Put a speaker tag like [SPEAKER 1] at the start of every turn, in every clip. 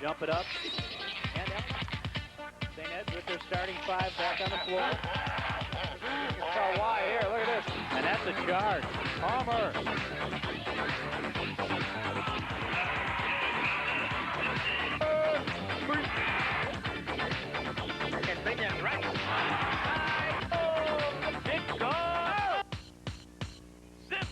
[SPEAKER 1] jump it up. And St. Ed's with their starting five back on the floor.
[SPEAKER 2] You can tell why here. Look at this.
[SPEAKER 1] And that's a charge. Palmer.
[SPEAKER 3] Can bring them right.
[SPEAKER 1] Big goal! Simpson!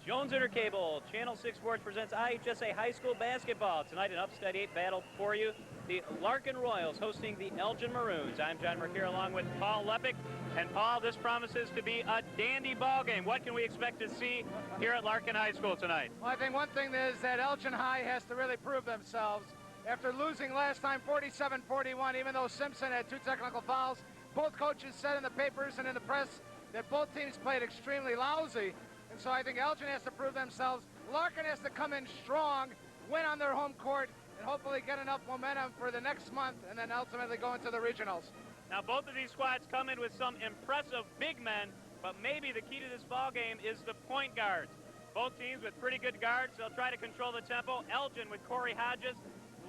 [SPEAKER 1] Jones Intercable, Channel 6 Sports presents IHSA High School Basketball. Tonight an upstate 8 battle for you. The Larkin Royals hosting the Elgin Maroons. I'm John Mercure along with Paul Lepick. And Paul, this promises to be a dandy ball game. What can we expect to see here at Larkin High School tonight?
[SPEAKER 2] Well, I think one thing is that Elgin High has to really prove themselves. After losing last time 47-41, even though Simpson had 2 technical fouls, both coaches said in the papers and in the press that both teams played extremely lousy. And so I think Elgin has to prove themselves. Larkin has to come in strong, win on their home court, and hopefully get enough momentum for the next month and then ultimately go into the regionals.
[SPEAKER 1] Now, both of these squads come in with some impressive big men, but maybe the key to this ball game is the point guards. Both teams with pretty good guards. They'll try to control the tempo. Elgin with Corey Hodges.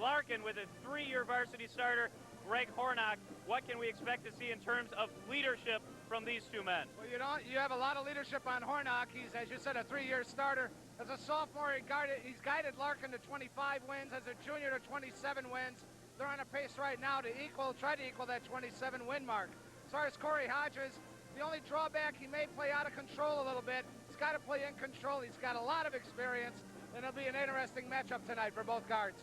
[SPEAKER 1] Larkin with a 3-year varsity starter, Greg Hornock. What can we expect to see in terms of leadership from these two men?
[SPEAKER 2] Well, you have a lot of leadership on Hornock. He's, as you said, a 3-year starter. As a sophomore, he's guided Larkin to 25 wins. As a junior to 27 wins. They're on a pace right now to try to equal that 27 win mark. As far as Corey Hodges, the only drawback, he may play out of control a little bit. He's got to play in control. He's got a lot of experience, and it'll be an interesting matchup tonight for both guards.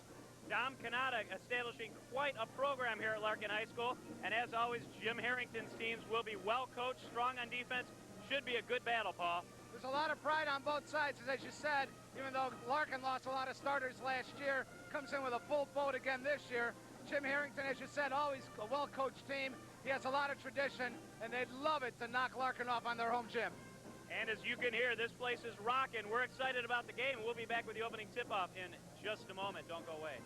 [SPEAKER 1] Dom Canada establishing quite a program here at Larkin High School. And as always, Jim Harrington's teams will be well coached, strong on defense. Should be a good battle, Paul.
[SPEAKER 2] There's a lot of pride on both sides, as you said, even though Larkin lost a lot of starters last year, comes in with a full boat again this year. Jim Harrington, as you said, always a well-coached team. He has a lot of tradition, and they'd love it to knock Larkin off on their home gym.
[SPEAKER 1] And as you can hear, this place is rocking. We're excited about the game, and we'll be back with the opening tip-off in just a moment. Don't go away.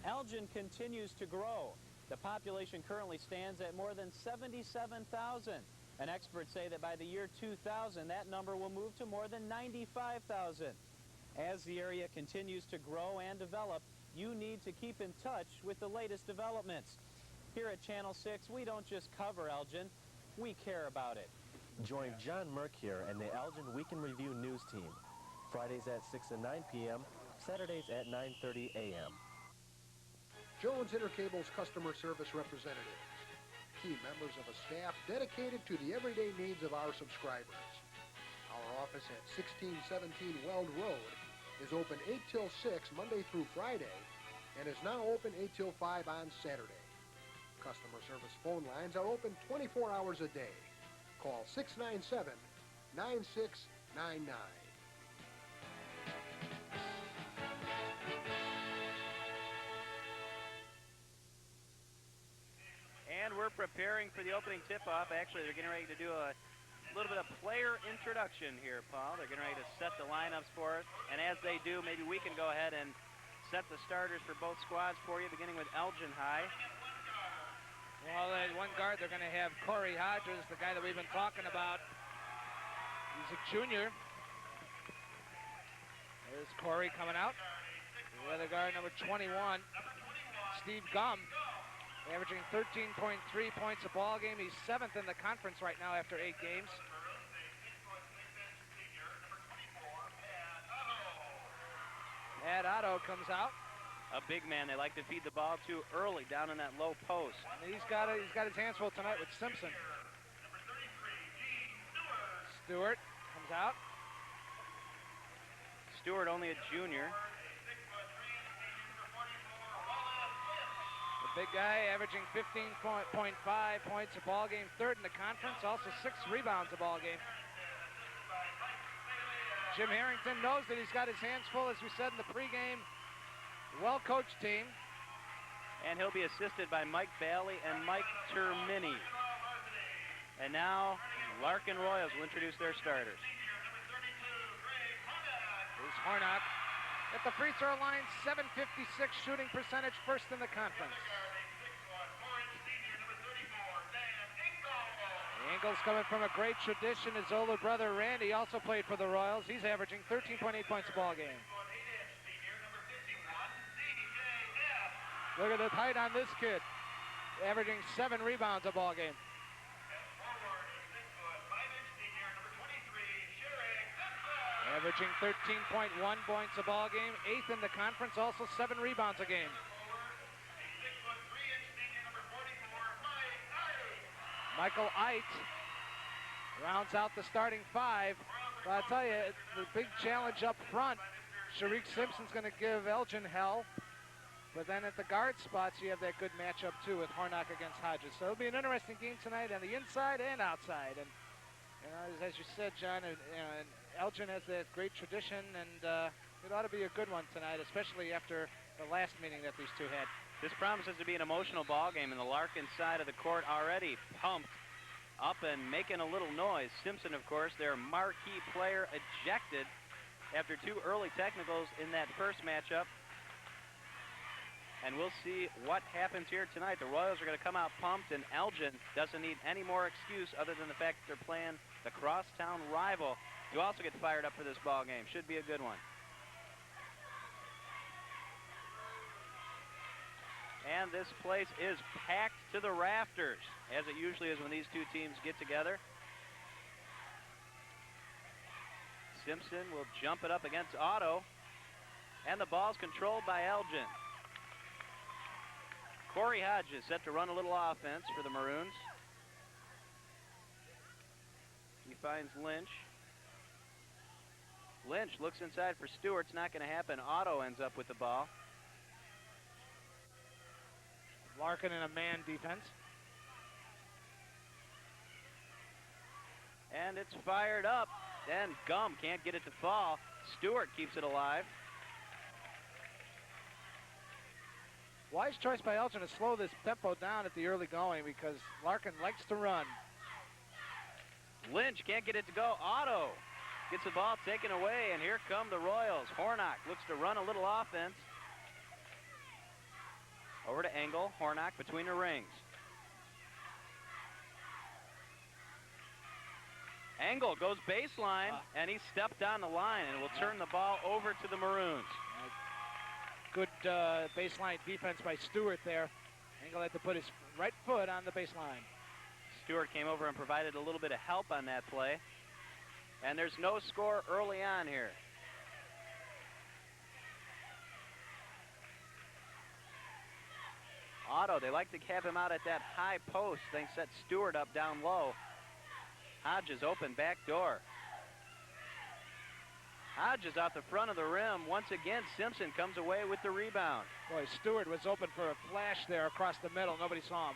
[SPEAKER 1] Elgin continues to grow. The population currently stands at more than 77,000. And experts say that by the year 2000, that number will move to more than 95,000. As the area continues to grow and develop, you need to keep in touch with the latest developments. Here at Channel 6, we don't just cover Elgin, we care about it.
[SPEAKER 4] Join John Mercure and the Elgin Week in Review news team. Fridays at 6 and 9 p.m., Saturdays at 9:30 a.m.
[SPEAKER 5] Jones Intercable's customer service representatives, key members of a staff dedicated to the everyday needs of our subscribers. Our office at 1617 Weld Road is open 8 till 6 Monday through Friday and is now open 8 till 5 on Saturday. Customer service phone lines are open 24 hours a day. Call 697-9699.
[SPEAKER 1] And we're preparing for the opening tip-off. Actually, they're getting ready to do a little bit of player introduction here, Paul. They're getting ready to set the lineups for us. And as they do, maybe we can go ahead and set the starters for both squads for you, beginning with Elgin High.
[SPEAKER 2] Well, at one guard, they're going to have Corey Hodges, the guy that we've been talking about. He's a junior. There's Corey coming out. The other guard, number 21, Steve Gumm, averaging 13.3 points a ball game. He's 7th in the conference right now after 8 games. Ed Otto comes out.
[SPEAKER 1] A big man. They like to feed the ball to early down in that low post.
[SPEAKER 2] And he's got his hands full tonight with Simpson. Stewart comes out.
[SPEAKER 1] Stewart, only a junior.
[SPEAKER 2] The big guy averaging 15.5 points a ball game, 3rd in the conference, also 6 rebounds a ball game. Jim Harrington knows that he's got his hands full, as we said in the pregame. Well-coached team.
[SPEAKER 1] And he'll be assisted by Mike Bailey and Mike Termini. And now, Larkin Royals will introduce their starters.
[SPEAKER 2] Here's Hornock at the free throw line, 756 shooting percentage, 1st in the conference. Ingles coming from a great tradition. His older brother Randy also played for the Royals. He's averaging 13.8 points a ball game. Look at the height on this kid. Averaging 7 rebounds a ball game. Averaging 13.1 points a ball game, 8th in the conference, also 7 rebounds a game. Michael Eit rounds out the starting 5. But I'll tell you, the big challenge up front, Sherick Simpson's going to give Elgin hell. But then at the guard spots, you have that good matchup, too, with Hornock against Hodges. So it'll be an interesting game tonight on the inside and outside. And you know, as you said, John, Elgin has that great tradition, and it ought to be a good one tonight, especially after the last meeting that these two had.
[SPEAKER 1] This promises to be an emotional ball game, and the Larkin side of the court already pumped up and making a little noise. Simpson, of course, their marquee player, ejected after 2 early technicals in that first matchup. And we'll see what happens here tonight. The Royals are going to come out pumped, and Elgin doesn't need any more excuse other than the fact that they're playing the crosstown rival to also get fired up for this ball game. Should be a good one. And this place is packed to the rafters, as it usually is when these two teams get together. Simpson will jump it up against Otto, and the ball's controlled by Elgin. Corey Hodges set to run a little offense for the Maroons. He finds Lynch. Lynch looks inside for Stewart. It's not going to happen. Otto ends up with the ball.
[SPEAKER 2] Larkin in a man defense.
[SPEAKER 1] And it's fired up. Then Gumm can't get it to fall. Stewart keeps it alive.
[SPEAKER 2] Wise choice by Elgin to slow this tempo down at the early going because Larkin likes to run.
[SPEAKER 1] Lynch can't get it to go. Otto gets the ball taken away, and here come the Royals. Hornock looks to run a little offense. Over to Engel. Hornock between the rings. Engel goes baseline, and he stepped on the line, and will turn the ball over to the Maroons.
[SPEAKER 2] Good baseline defense by Stewart there. Engel had to put his right foot on the baseline.
[SPEAKER 1] Stewart came over and provided a little bit of help on that play. And there's no score early on here. Otto, they like to have him out at that high post. They set Stewart up down low. Hodges open back door. Hodges out the front of the rim. Once again, Simpson comes away with the rebound.
[SPEAKER 2] Boy, Stewart was open for a flash there across the middle. Nobody saw him.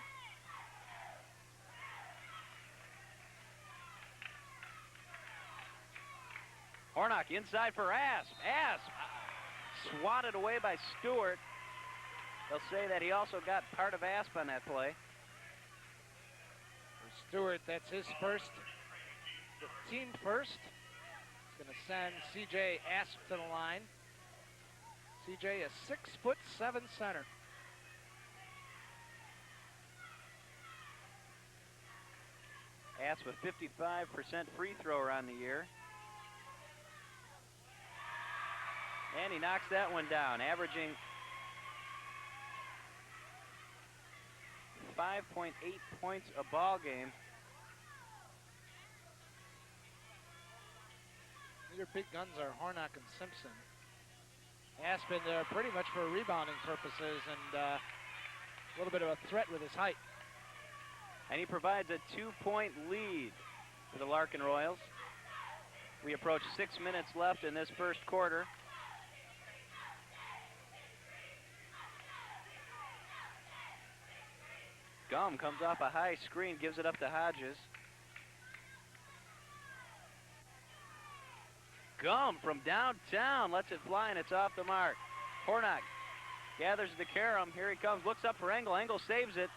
[SPEAKER 1] Hornock inside for Asp. Asp swatted away by Stewart. They'll say that he also got part of Asp on that play.
[SPEAKER 2] For Stewart, that's his first, team first. He's going to send C.J. Asp to the line. C.J. a 6'7" center.
[SPEAKER 1] Asp a 55% free thrower on the year. And he knocks that one down, averaging 5.8 points a ball game.
[SPEAKER 2] Your big guns are Hornock and Simpson. Aspen there pretty much for rebounding purposes and a little bit of a threat with his height.
[SPEAKER 1] And he provides a 2-point lead for the Larkin Royals. We approach 6 minutes left in this first quarter. Gumm comes off a high screen, gives it up to Hodges. Gumm from downtown lets it fly, and it's off the mark. Hornock gathers the carom. Here he comes, looks up for Engel. Engel saves it,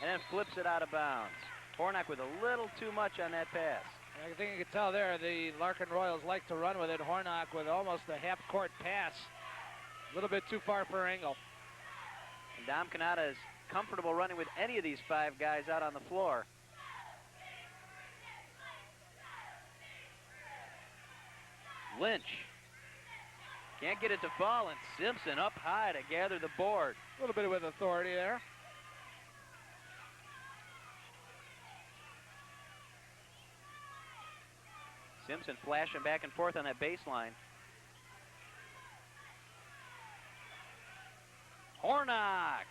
[SPEAKER 1] and then flips it out of bounds. Hornock with a little too much on that pass.
[SPEAKER 2] I think you can tell there the Larkin Royals like to run with it. Hornock with almost a half-court pass. A little bit too far for Engel.
[SPEAKER 1] And Dom Canada is comfortable running with any of these 5 guys out on the floor. Lynch can't get it to fall, and Simpson up high to gather the board.
[SPEAKER 2] A little bit with authority there.
[SPEAKER 1] Simpson flashing back and forth on that baseline. Hornock.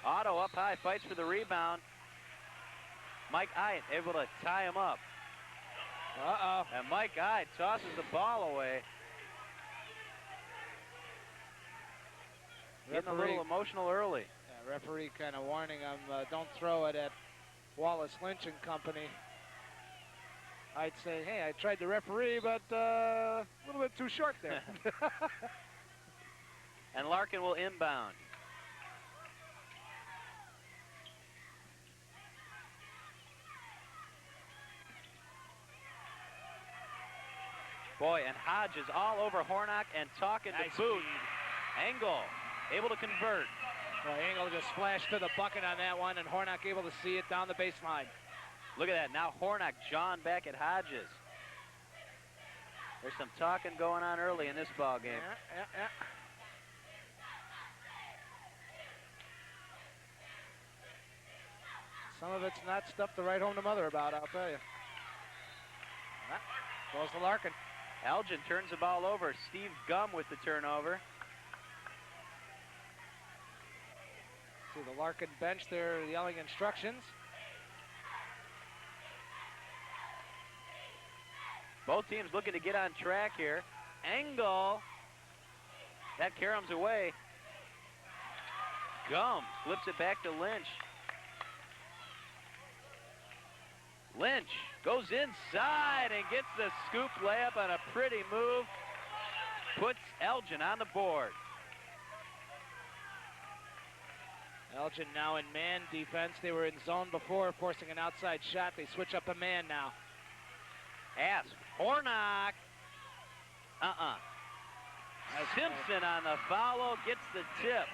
[SPEAKER 1] Otto up high, fights for the rebound. Mike Ide able to tie him up. And Mike Ide tosses the ball away. Getting a little emotional early.
[SPEAKER 2] Yeah, referee kind of warning him, don't throw it at Wallace, Lynch and company. I'd say, hey, I tried the referee, but a little bit too short there.
[SPEAKER 1] And Larkin will inbound. Boy, and Hodges all over Hornock and talking to boot. Engel able to convert.
[SPEAKER 2] Well, Engel just flashed to the bucket on that one, and Hornock able to see it down the baseline.
[SPEAKER 1] Look at that. Now Hornock jawing back at Hodges. There's some talking going on early in this ball game.
[SPEAKER 2] Yeah. Some of it's not stuff to write home to mother about, I'll tell you. Goes to Larkin.
[SPEAKER 1] Elgin turns the ball over. Steve Gumm with the turnover.
[SPEAKER 2] See the Larkin bench there yelling instructions.
[SPEAKER 1] Both teams looking to get on track here. Engel. That caroms away. Gumm flips it back to Lynch. Lynch goes inside and gets the scoop layup on a pretty move. Puts Elgin on the board.
[SPEAKER 2] Elgin now in man defense. They were in zone before, forcing an outside shot. They switch up a man now.
[SPEAKER 1] Asp. Hornock. Simpson on the foul, gets the tip.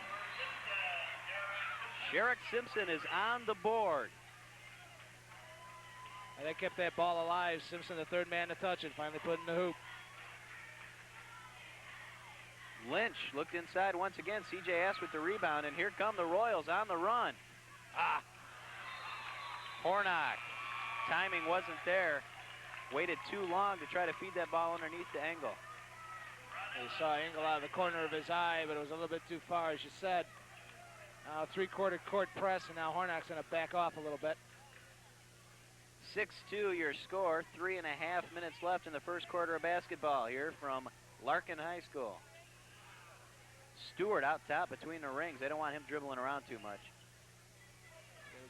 [SPEAKER 1] Sherick Simpson is on the board.
[SPEAKER 2] And they kept that ball alive. Simpson, the third man to touch it, finally put in the hoop.
[SPEAKER 1] Lynch looked inside once again. C.J. Asp with the rebound, and here come the Royals on the run. Hornock. Timing wasn't there. Waited too long to try to feed that ball underneath to Engel.
[SPEAKER 2] You saw Engel out of the corner of his eye, but it was a little bit too far, as you said. Three-quarter court press, and now Hornock's going to back off a little bit.
[SPEAKER 1] 6-2 your score. 3.5 minutes left in the first quarter of basketball here from Larkin High School. Stewart out top between the rings. They don't want him dribbling around too much.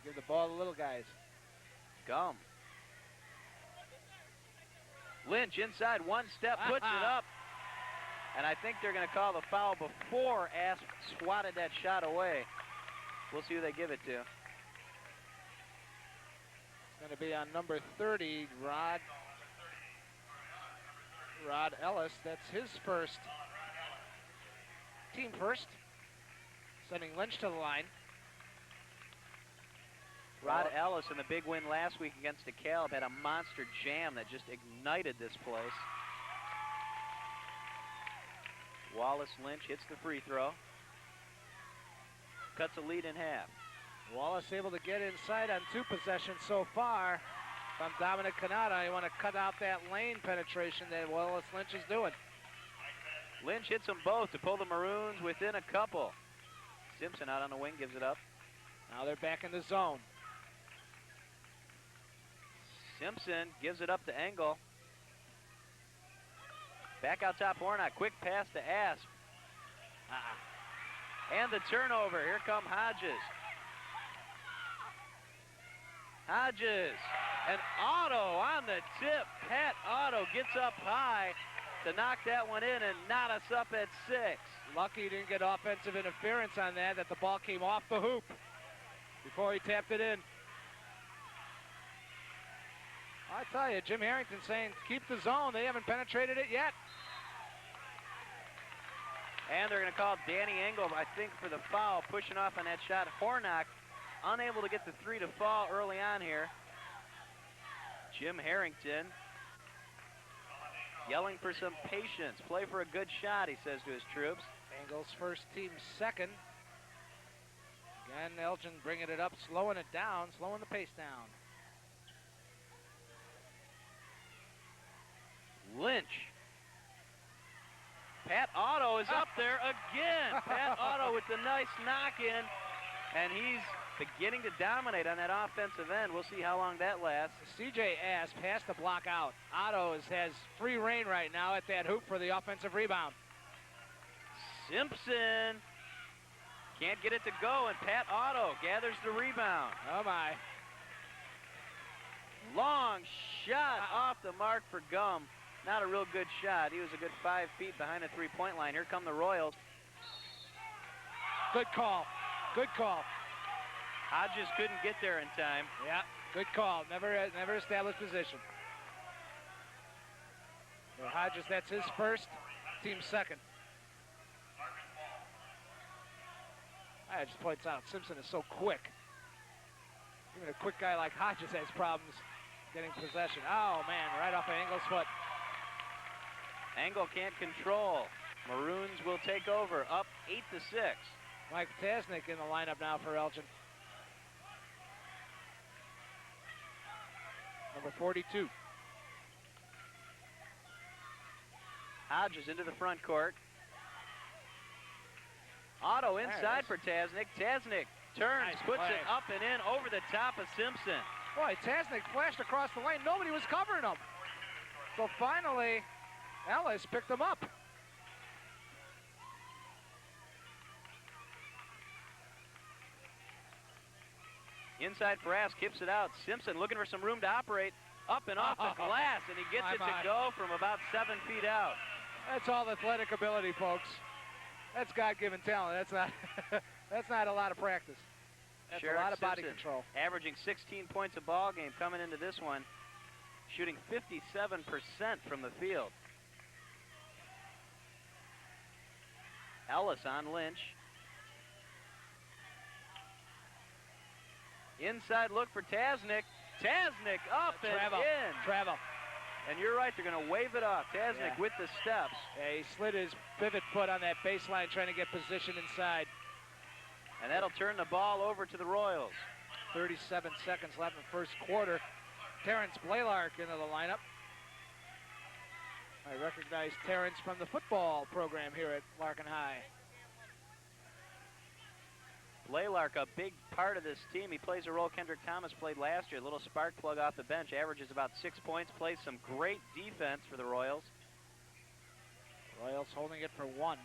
[SPEAKER 2] Give the ball to the little guys.
[SPEAKER 1] Gumm. Lynch inside, one step, puts it up. And I think they're going to call the foul before Asp swatted that shot away. We'll see who they give it to.
[SPEAKER 2] It's going to be on number 30, Rod Ellis. That's his first. Team first. Sending Lynch to the line.
[SPEAKER 1] Rod Ellis in the big win last week against DeKalb had a monster jam that just ignited this place. Wallace Lynch hits the free throw. Cuts a lead in half.
[SPEAKER 2] Wallace able to get inside on 2 possessions so far. From Dominic Canada, you want to cut out that lane penetration that Wallace Lynch is doing.
[SPEAKER 1] Lynch hits them both to pull the Maroons within a couple. Simpson out on the wing, gives it up.
[SPEAKER 2] Now they're back in the zone.
[SPEAKER 1] Simpson gives it up to Engel. Back out top, Hornock. Quick pass to Asp. And the turnover. Here come Hodges. And Otto on the tip. Pat Otto gets up high to knock that one in and knot us up at 6.
[SPEAKER 2] Lucky he didn't get offensive interference on that the ball came off the hoop before he tapped it in. I tell you, Jim Harrington saying keep the zone. They haven't penetrated it yet.
[SPEAKER 1] And they're going to call Danny Engel, I think, for the foul, pushing off on that shot. Hornock unable to get the 3 to fall early on here. Jim Harrington yelling for some patience. Play for a good shot, he says to his troops.
[SPEAKER 2] Engels first, team second. Again, Elgin bringing it up, slowing it down, slowing the pace down.
[SPEAKER 1] Lynch. Pat Otto is up there again. Pat Otto with the nice knock-in, and he's beginning to dominate on that offensive end. We'll see how long that lasts.
[SPEAKER 2] C.J. Asp has to block out. Otto has free reign right now at that hoop for the offensive rebound.
[SPEAKER 1] Simpson can't get it to go, and Pat Otto gathers the rebound.
[SPEAKER 2] Oh, my.
[SPEAKER 1] Long shot off the mark for Gumm. Not a real good shot. He was a good 5 feet behind the three-point line. Here come the Royals.
[SPEAKER 2] Good call. Good call.
[SPEAKER 1] Hodges couldn't get there in time.
[SPEAKER 2] Yeah, good call. Never established position. So Hodges, that's his first, team second. I just points out Simpson is so quick. Even a quick guy like Hodges has problems getting possession. Oh, man, right off of Engel's foot.
[SPEAKER 1] Engel can't control. Maroons will take over, up 8-6.
[SPEAKER 2] Mike Tasnik in the lineup now for Elgin. Number 42.
[SPEAKER 1] Hodges into the front court. Otto inside for Tasnik. Tasnik turns,
[SPEAKER 2] Nice
[SPEAKER 1] puts
[SPEAKER 2] play.
[SPEAKER 1] it up and in over the top of Simpson.
[SPEAKER 2] Boy, Tasnik flashed across the lane. Nobody was covering him. So finally, Ellis picked him up.
[SPEAKER 1] Inside for Ass, kips it out. Simpson looking for some room to operate. Up and off the glass, and he gets it to go from about 7 feet out.
[SPEAKER 2] That's all athletic ability, folks. That's God-given talent. That's not that's not a lot of practice. That's
[SPEAKER 1] Sherick
[SPEAKER 2] a lot of body
[SPEAKER 1] Simpson,
[SPEAKER 2] control.
[SPEAKER 1] averaging 16 points a ball game coming into this one, shooting 57% from the field. Ellis on Lynch. Inside look for Tasnik. Tasnik up and in.
[SPEAKER 2] Travel.
[SPEAKER 1] And you're right, they're going to wave it off. Tasnik with the steps.
[SPEAKER 2] Yeah, he slid his pivot foot on that baseline trying to get position inside.
[SPEAKER 1] And that'll turn the ball over to the Royals.
[SPEAKER 2] 37 seconds left in the first quarter. Terrence Blaylark into the lineup. I recognize Terrence from the football program here at Larkin High.
[SPEAKER 1] Blaylark, a big part of this team. He plays a role Kendrick Thomas played last year. A little spark plug off the bench. Averages about 6 points. Plays some great defense for the Royals.
[SPEAKER 2] Royals holding it for one.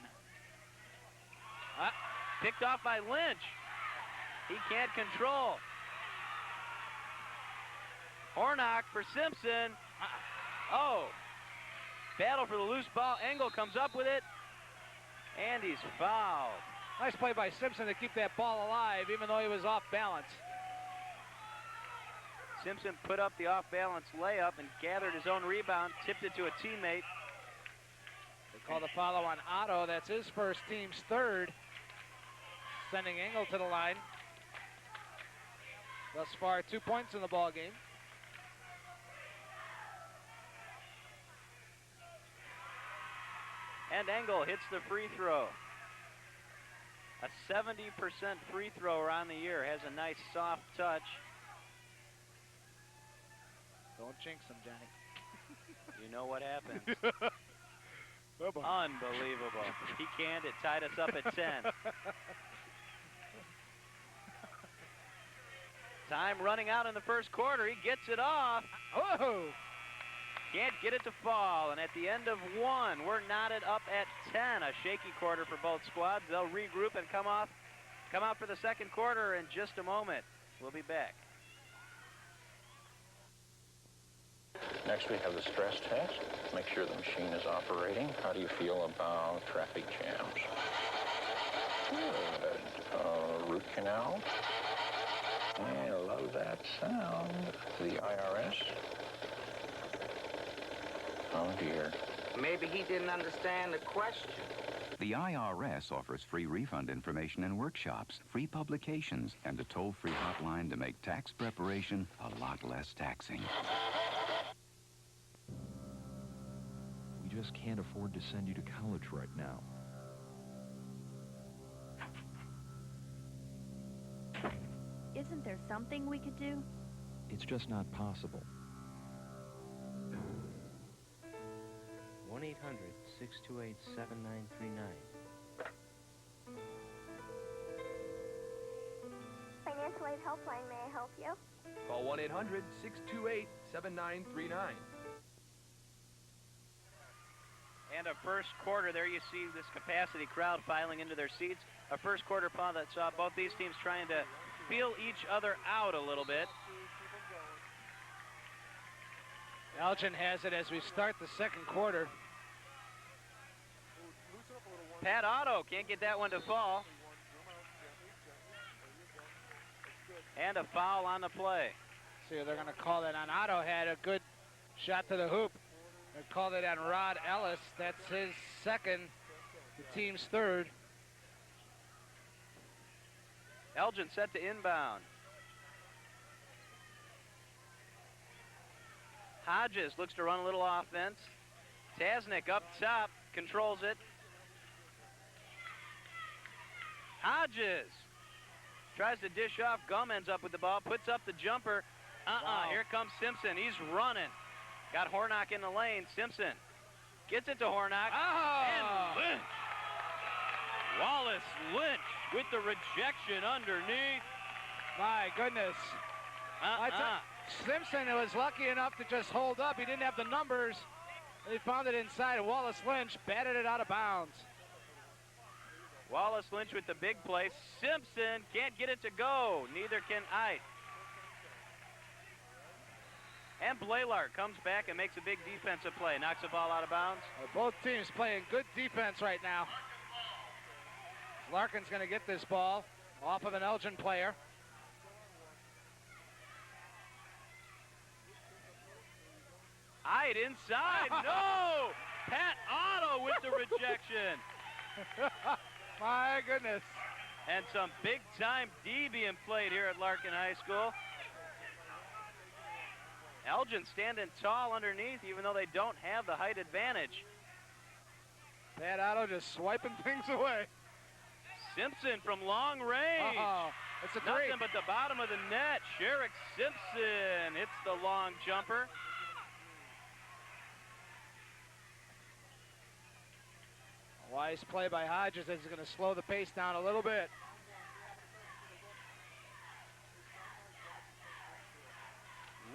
[SPEAKER 1] Picked off by Lynch. He can't control. Hornock for Simpson. Oh. Battle for the loose ball. Engel comes up with it. And he's fouled.
[SPEAKER 2] Nice play by Simpson to keep that ball alive, even though he was off balance.
[SPEAKER 1] Simpson put up the off-balance layup and gathered his own rebound, tipped it to a teammate.
[SPEAKER 2] They call the follow on Otto. That's his first, team's third. Sending Engel to the line. Thus far, 2 points in the ball game.
[SPEAKER 1] And Engel hits the free throw. A 70% free thrower on the year. Has a nice soft touch.
[SPEAKER 2] Don't jinx him, Johnny.
[SPEAKER 1] You know what happens.
[SPEAKER 2] Oh, boy.
[SPEAKER 1] Unbelievable. He canned it. Tied us up at 10. Time running out in the first quarter. He gets it off.
[SPEAKER 2] Oh!
[SPEAKER 1] Can't get it to fall. And at the end of one, we're knotted up at 10. A shaky quarter for both squads. They'll regroup and come out for the second quarter in just a moment. We'll be back.
[SPEAKER 3] Next we have the stress test. Make sure the machine is operating. How do you feel about traffic jams? Good. Root canal. I love that sound. The IRS. Oh dear.
[SPEAKER 6] Maybe he didn't understand the question.
[SPEAKER 7] The IRS offers free refund information and workshops, free publications, and a toll-free hotline to make tax preparation a lot less taxing.
[SPEAKER 8] We just can't afford to send you to college right now. Isn't there something we could do?
[SPEAKER 9] It's just not possible.
[SPEAKER 10] 1-800-628-7939.
[SPEAKER 11] Financial Aid Helpline, may I help you?
[SPEAKER 12] Call 1-800-628-7939.
[SPEAKER 1] And a first quarter, there you see this capacity crowd filing into their seats. A first quarter paw that saw both these teams trying to feel each other out a little bit.
[SPEAKER 2] Elgin has it as we start the second quarter.
[SPEAKER 1] Pat Otto can't get that one to fall. And a foul on the play.
[SPEAKER 2] See, they're going to call that on Otto. Had a good shot to the hoop. They called it on Rod Ellis. That's his second, the team's third.
[SPEAKER 1] Elgin set to inbound. Hodges looks to run a little offense. Tasnik up top, controls it. Hodges tries to dish off. Gumm ends up with the ball, puts up the jumper. Wow. Here comes Simpson. He's running. Got Hornock in the lane. Simpson gets it to Hornock. And Lynch. Wallace Lynch with the rejection underneath.
[SPEAKER 2] My goodness. Simpson was lucky enough to just hold up. He didn't have the numbers. He found it inside, and Wallace Lynch batted it out of bounds.
[SPEAKER 1] Wallace Lynch with the big play. Simpson can't get it to go. Neither can Ite. And Blaylark comes back and makes a big defensive play. Knocks the ball out of bounds.
[SPEAKER 2] Both teams playing good defense right now. Larkin's going to get this ball off of an Elgin player.
[SPEAKER 1] Ite inside. No! Pat Otto with the rejection.
[SPEAKER 2] My goodness.
[SPEAKER 1] And some big-time D being played here at Larkin High School. Elgin standing tall underneath, even though they don't have the height advantage.
[SPEAKER 2] Pat Otto just swiping things away.
[SPEAKER 1] Simpson from long range.
[SPEAKER 2] It's a three.
[SPEAKER 1] Nothing but the bottom of the net. Sherick Simpson hits the long jumper.
[SPEAKER 2] Wise play by Hodges as he's going to slow the pace down a little bit.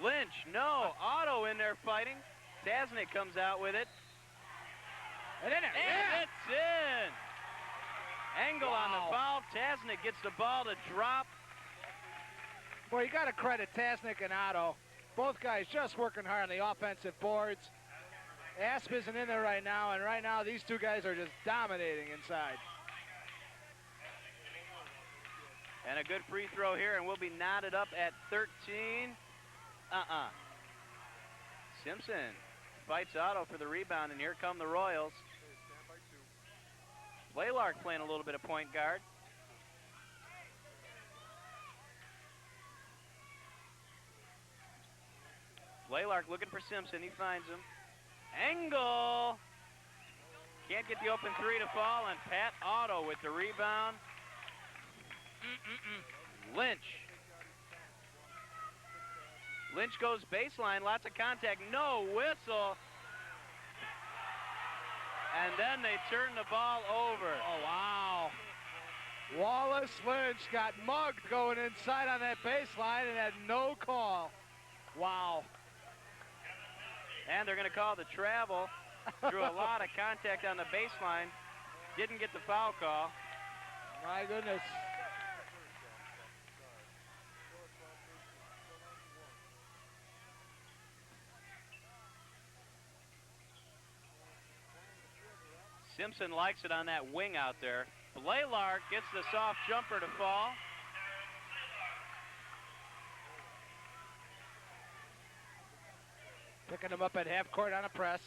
[SPEAKER 1] Lynch, no. Otto in there fighting. Tasnik comes out with it.
[SPEAKER 2] And in it.
[SPEAKER 1] And it's in. Angle on the foul. Tasnik gets the ball to drop.
[SPEAKER 2] Boy, you got to credit Tasnik and Otto. Both guys just working hard on the offensive boards. Asp isn't in there right now, and right now these two guys are just dominating inside.
[SPEAKER 1] And a good free throw here, and we'll be knotted up at 13. Simpson fights Otto for the rebound, and here come the Royals. Blaylark playing a little bit of point guard. Blaylark looking for Simpson. He finds him. Angle. Can't get the open three to fall, and Pat Otto with the rebound. Lynch. Lynch goes baseline, lots of contact, no whistle. And then they turn the ball over.
[SPEAKER 2] Oh, wow. Wallace Lynch got mugged going inside on that baseline and had no call. Wow.
[SPEAKER 1] And they're going to call the travel. Drew a lot of contact on the baseline. Didn't get the foul call.
[SPEAKER 2] My goodness.
[SPEAKER 1] Simpson likes it on that wing out there. Blaylark gets the soft jumper to fall.
[SPEAKER 2] Picking him up at half court on a press.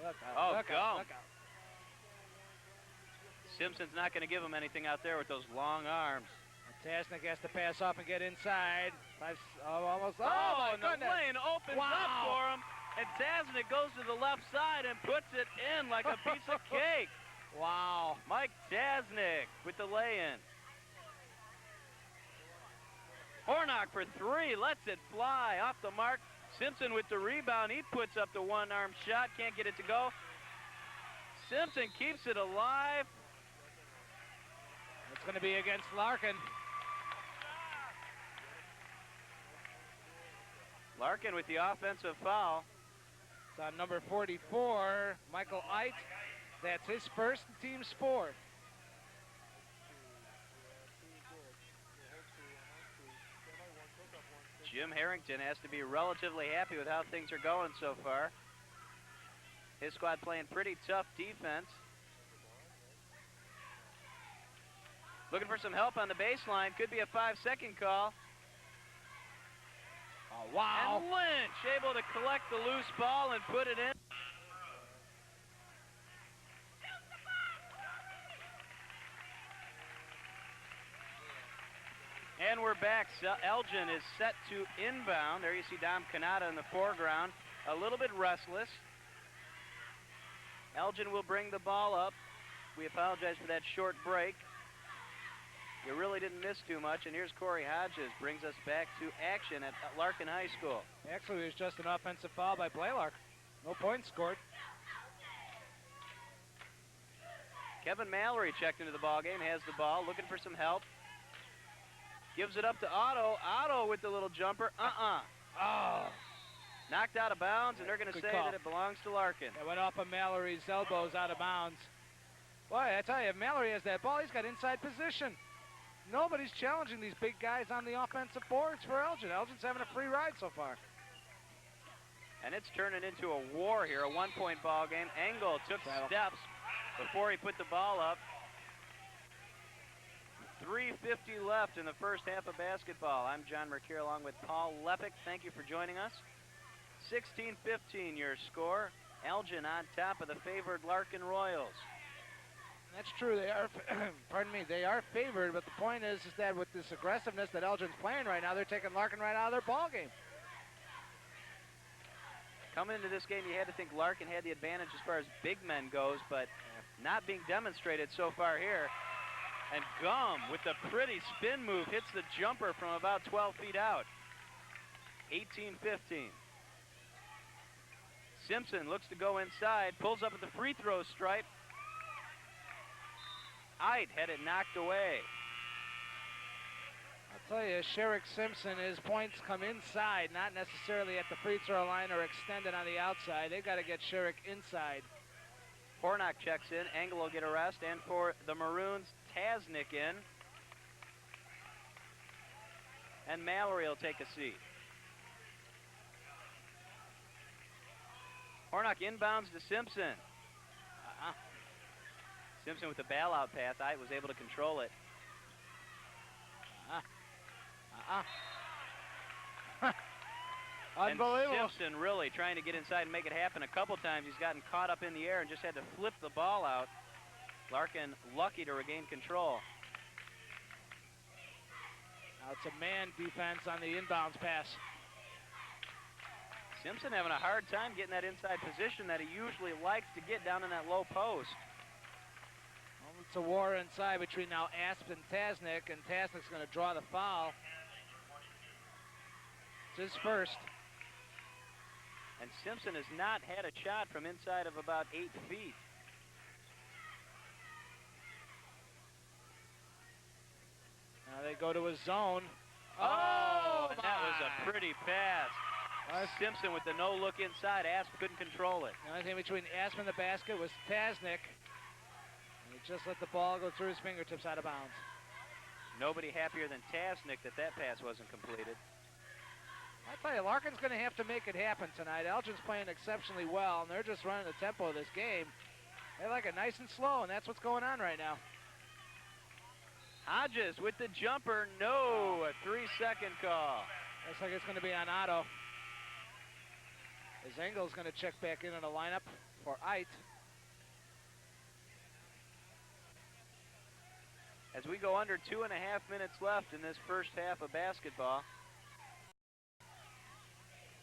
[SPEAKER 2] Look out, look out.
[SPEAKER 1] Simpson's not going to give him anything out there with those long arms.
[SPEAKER 2] Tasnik has to pass off and get inside. Almost.
[SPEAKER 1] And the lane opens up for him. And Tasnik goes to the left side and puts it in like a piece of cake.
[SPEAKER 2] Wow.
[SPEAKER 1] Mike Tasnik with the lay-in. Hornock for three, lets it fly off the mark. Simpson with the rebound. He puts up the one-arm shot, can't get it to go. Simpson keeps it alive.
[SPEAKER 2] It's going to be against Larkin.
[SPEAKER 1] Larkin with the offensive foul.
[SPEAKER 2] It's on number 44, Michael Eit. That's his first and team's fourth.
[SPEAKER 1] Jim Harrington has to be relatively happy with how things are going so far. His squad playing pretty tough defense. Looking for some help on the baseline. Could be a 5-second call.
[SPEAKER 2] Oh, wow.
[SPEAKER 1] And Lynch able to collect the loose ball and put it in. And we're back. Elgin is set to inbound. There you see Dom Canada in the foreground, a little bit restless. Elgin will bring the ball up. We apologize for that short break. You really didn't miss too much, and here's Corey Hodges, brings us back to action at Larkin High School.
[SPEAKER 2] Actually, it was just an offensive foul by Blaylock. No points scored.
[SPEAKER 1] Kevin Mallory checked into the ballgame, has the ball, looking for some help. Gives it up to Otto. Otto with the little jumper.
[SPEAKER 2] Oh.
[SPEAKER 1] Knocked out of bounds, and they're going to say that it belongs to Larkin.
[SPEAKER 2] It went off of Mallory's elbows out of bounds. Boy, I tell you, if Mallory has that ball, he's got inside position. Nobody's challenging these big guys on the offensive boards for Elgin. Elgin's having a free ride so far.
[SPEAKER 1] And it's turning into a war here, a one-point ball game. Engel took steps before he put the ball up. 3:50 left in the first half of basketball. I'm John Mercure along with Paul Lepic. Thank you for joining us. 16-15 your score. Elgin on top of the favored Larkin Royals.
[SPEAKER 2] That's true. They are, pardon me, they are favored, but the point is that with this aggressiveness that Elgin's playing right now, they're taking Larkin right out of their ball game.
[SPEAKER 1] Coming into this game, you had to think Larkin had the advantage as far as big men goes, but not being demonstrated so far here. And Gumm with the pretty spin move hits the jumper from about 12 feet out. 18-15. Simpson looks to go inside, pulls up at the free throw stripe. Eit had it knocked away.
[SPEAKER 2] I'll tell you, Sherick Simpson, his points come inside, not necessarily at the free throw line or extended on the outside. They've got to get Sherick inside.
[SPEAKER 1] Hornock checks in. Engel will get a rest. And for the Maroons, Tasnik in. And Mallory will take a seat. Hornock inbounds to Simpson. Simpson with the bailout pass. Eit was able to control it.
[SPEAKER 2] Unbelievable.
[SPEAKER 1] And Simpson really trying to get inside and make it happen a couple times. He's gotten caught up in the air and just had to flip the ball out. Larkin lucky to regain control.
[SPEAKER 2] Now it's a man defense on the inbounds pass.
[SPEAKER 1] Simpson having a hard time getting that inside position that he usually likes to get down in that low post.
[SPEAKER 2] Well, it's a war inside between now Asp and Tasnik, and Tasnik's going to draw the foul. It's his first.
[SPEAKER 1] And Simpson has not had a shot from inside of about 8 feet.
[SPEAKER 2] Now they go to a zone.
[SPEAKER 1] Oh, and that was a pretty pass. Simpson with the no-look inside. Asp couldn't control it.
[SPEAKER 2] The only thing between Asp and the basket was Tasnik. And he just let the ball go through his fingertips out of bounds.
[SPEAKER 1] Nobody happier than Tasnik that pass wasn't completed.
[SPEAKER 2] I tell you, Larkin's going to have to make it happen tonight. Elgin's playing exceptionally well, and they're just running the tempo of this game. They like it nice and slow, and that's what's going on right now.
[SPEAKER 1] Hodges with the jumper. No, a 3-second call.
[SPEAKER 2] Looks like it's going to be on Otto. As Engel's going to check back in the lineup for Eit.
[SPEAKER 1] As we go under 2.5 minutes left in this first half of basketball.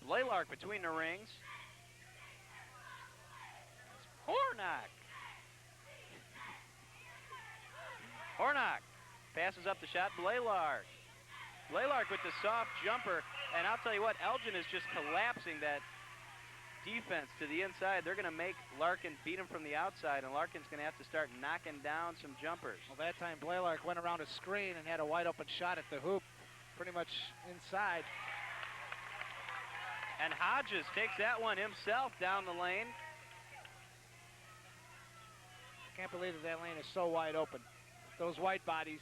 [SPEAKER 1] Blaylock between the rings. Hornock. Hornock passes up the shot. Blaylock Blaylark with the soft jumper, and I'll tell you what, Elgin is just collapsing that defense to the inside. They're going to make Larkin beat him from the outside, and Larkin's going to have to start knocking down some jumpers.
[SPEAKER 2] Well, that time Blaylark went around a screen and had a wide open shot at the hoop, pretty much inside.
[SPEAKER 1] And Hodges takes that one himself down the lane.
[SPEAKER 2] Can't believe that lane is so wide open. Those white bodies.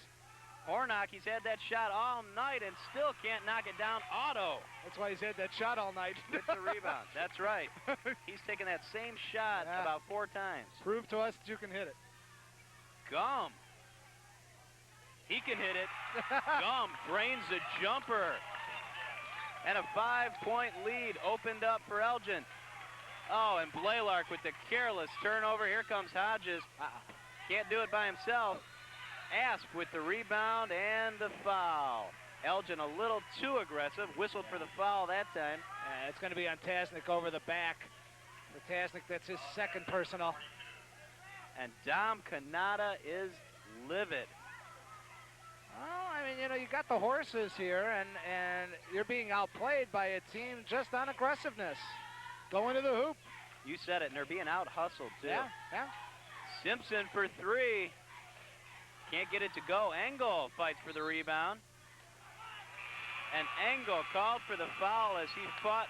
[SPEAKER 1] Hornock, he's had that shot all night and still can't knock it down. Otto.
[SPEAKER 2] That's why he's had that shot all night.
[SPEAKER 1] Gets the rebound. That's right. He's taken that same shot about 4 times.
[SPEAKER 2] Prove to us that you can hit it.
[SPEAKER 1] Gumm. He can hit it. Gumm drains the jumper. And a 5-point lead opened up for Elgin. Oh, and Blaylark with the careless turnover. Here comes Hodges. Can't do it by himself. Asp with the rebound and the foul. Elgin a little too aggressive. Whistled for the foul that time.
[SPEAKER 2] It's going to be on Tasnik over the back. For Tasnik, that's his second personal.
[SPEAKER 1] And Dom Kanata is livid.
[SPEAKER 2] Well, I mean, you know, you got the horses here, and you're being outplayed by a team just on aggressiveness. Going to the hoop.
[SPEAKER 1] You said it, and they're being out-hustled, too.
[SPEAKER 2] Yeah.
[SPEAKER 1] Simpson for 3. Can't get it to go. Engel fights for the rebound. And Engel called for the foul as he fought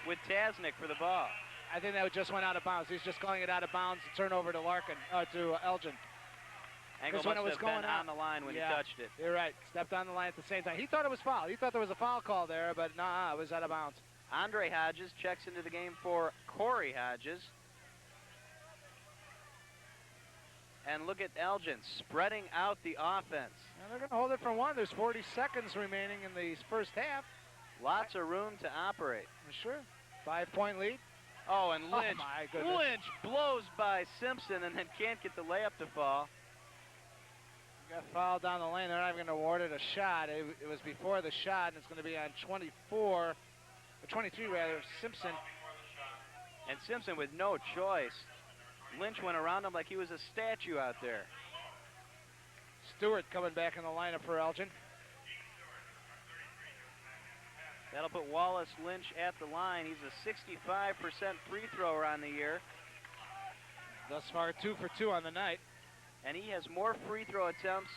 [SPEAKER 1] with Tasnik for the ball.
[SPEAKER 2] I think that just went out of bounds. He's just calling it out of bounds to turn over to Larkin, to Elgin.
[SPEAKER 1] Engel must have been on the line when he touched it.
[SPEAKER 2] You're right. Stepped on the line at the same time. He thought it was foul. He thought there was a foul call there, but nah, it was out of bounds.
[SPEAKER 1] Andre Hodges checks into the game for Corey Hodges. And look at Elgin spreading out the offense.
[SPEAKER 2] And they're going to hold it for 1. There's 40 seconds remaining in the first half.
[SPEAKER 1] Lots of room to operate.
[SPEAKER 2] Sure. 5-point lead.
[SPEAKER 1] Oh, and Lynch.
[SPEAKER 2] Oh, my goodness.
[SPEAKER 1] Lynch blows by Simpson and then can't get the layup to fall.
[SPEAKER 2] Got fouled down the lane. They're not even going to award it a shot. It was before the shot, and it's going to be on 24, or 23 rather, Simpson.
[SPEAKER 1] And Simpson with no choice. Lynch went around him like he was a statue out there.
[SPEAKER 2] Stewart coming back in the lineup for Elgin.
[SPEAKER 1] That'll put Wallace Lynch at the line. He's a 65% free thrower on the year.
[SPEAKER 2] Thus far, 2 for 2 on the night.
[SPEAKER 1] And he has more free throw attempts.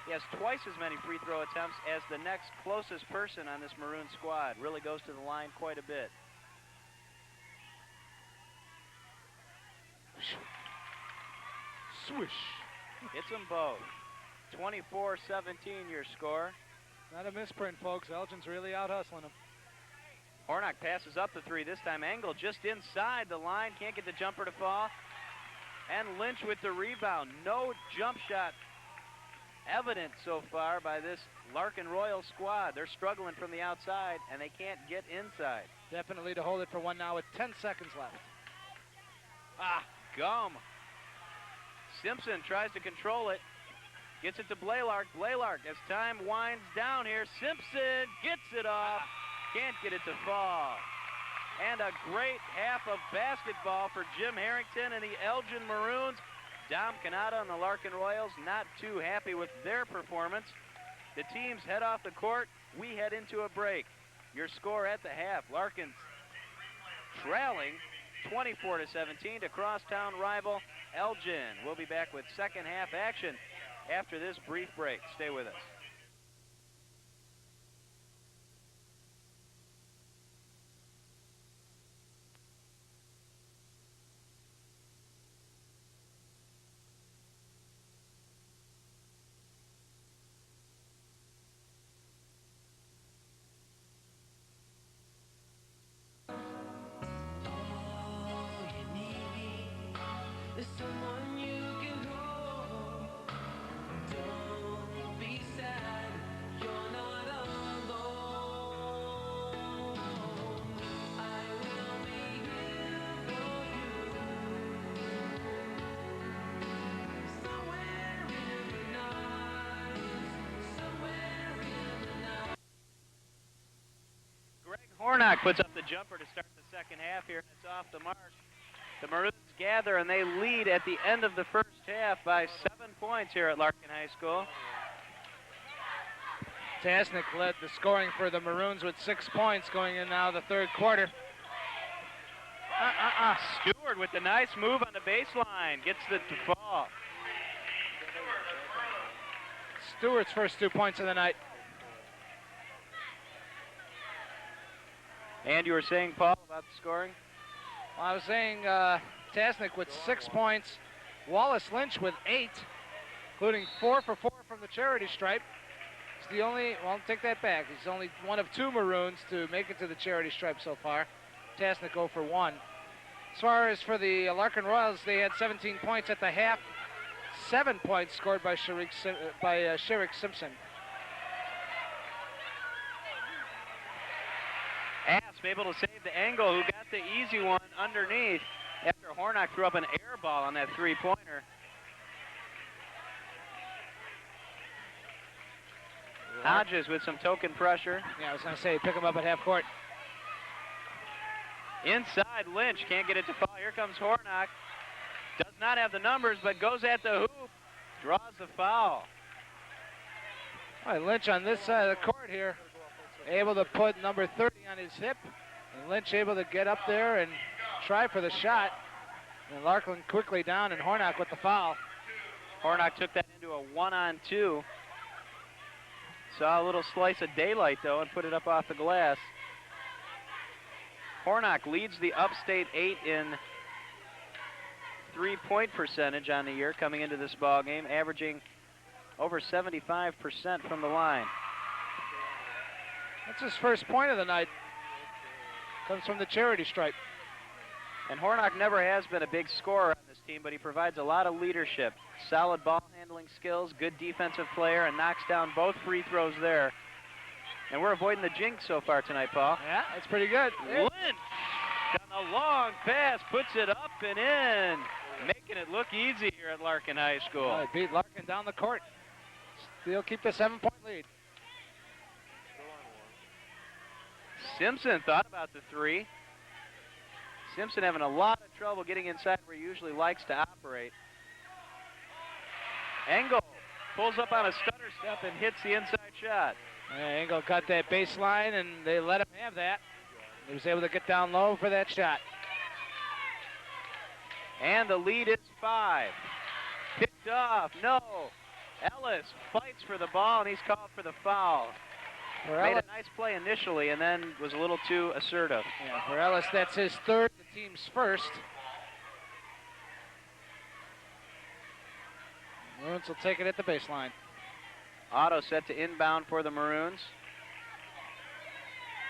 [SPEAKER 1] He has twice as many free throw attempts as the next closest person on this Maroon squad. Really goes to the line quite a bit.
[SPEAKER 2] Swish.
[SPEAKER 1] Hits them both. 24-17 your score.
[SPEAKER 2] Not a misprint, folks. Elgin's really out hustling him.
[SPEAKER 1] Hornock passes up the 3 this time. Engel just inside the line. Can't get the jumper to fall. And Lynch with the rebound. No jump shot evident so far by this Larkin Royals squad. They're struggling from the outside, and they can't get inside.
[SPEAKER 2] Definitely to hold it for 1 now with 10 seconds left.
[SPEAKER 1] Gumm. Simpson tries to control it. Gets it to Blaylark. Blaylark, as time winds down here, Simpson gets it off. Can't get it to fall. And a great half of basketball for Jim Harrington and the Elgin Maroons. Dom Kanata and the Larkin Royals not too happy with their performance. The teams head off the court. We head into a break. Your score at the half. Larkin's trailing 24-17 to crosstown rival Elgin. We'll be back with second half action after this brief break. Stay with us. Hornock puts up the jumper to start the second half here, and it's off the mark. The Maroons gather, and they lead at the end of the first half by 7 points here at Larkin High School.
[SPEAKER 2] Tasnik led the scoring for the Maroons with 6 points going in now the third quarter.
[SPEAKER 1] Stewart with the nice move on the baseline. Gets the fall.
[SPEAKER 2] Stewart's first 2 points of the night.
[SPEAKER 1] And you were saying, Paul, about the scoring?
[SPEAKER 2] Well, I was saying Tasnik with 6 points. Wallace Lynch with 8, including 4 for 4 from the charity stripe. He's the only, well, take that back. He's only one of 2 Maroons to make it to the charity stripe so far. Tasnik 0 for 1. As far as for the Larkin Royals, they had 17 points at the half. 7 points scored by Sherick Simpson.
[SPEAKER 1] Asp able to save the angle, who got the easy one underneath after Hornock threw up an air ball on that three-pointer. Hodges with some token pressure.
[SPEAKER 2] Yeah, I was going to say, pick him up at half court.
[SPEAKER 1] Inside, Lynch can't get it to fall. Here comes Hornock. Does not have the numbers, but goes at the hoop. Draws the foul.
[SPEAKER 2] All right, Lynch on this side of the court here, able to put number 30 on his hip. And Lynch able to get up there and try for the shot. And Larkin quickly down, and Hornock with the foul.
[SPEAKER 1] Hornock took that into a 1-on-2. Saw a little slice of daylight, though, and put it up off the glass. Hornock leads the Upstate 8 in three-point percentage on the year coming into this ball game, averaging over 75% from the line.
[SPEAKER 2] That's his first point of the night. Comes from the charity stripe.
[SPEAKER 1] And Hornock never has been a big scorer on this team, but he provides a lot of leadership. Solid ball handling skills, good defensive player, and knocks down both free throws there. And we're avoiding the jinx so far tonight, Paul.
[SPEAKER 2] Yeah, that's pretty good.
[SPEAKER 1] Lynch on a long pass, puts it up and in, making it look easy here at Larkin High School.
[SPEAKER 2] Well, beat Larkin down the court. Still keep the 7-point lead.
[SPEAKER 1] Simpson thought about the three. Simpson having a lot of trouble getting inside where he usually likes to operate. Engel pulls up on a stutter step and hits the inside shot.
[SPEAKER 2] Engel got that baseline, and they let him have that. He was able to get down low for that shot.
[SPEAKER 1] And the lead is 5. Picked off, no. Ellis fights for the ball, and he's called for the foul. Made a nice play initially, and then was a little too assertive.
[SPEAKER 2] Yeah, for Ellis, that's his third, the team's first. Maroons will take it at the baseline.
[SPEAKER 1] Otto set to inbound for the Maroons.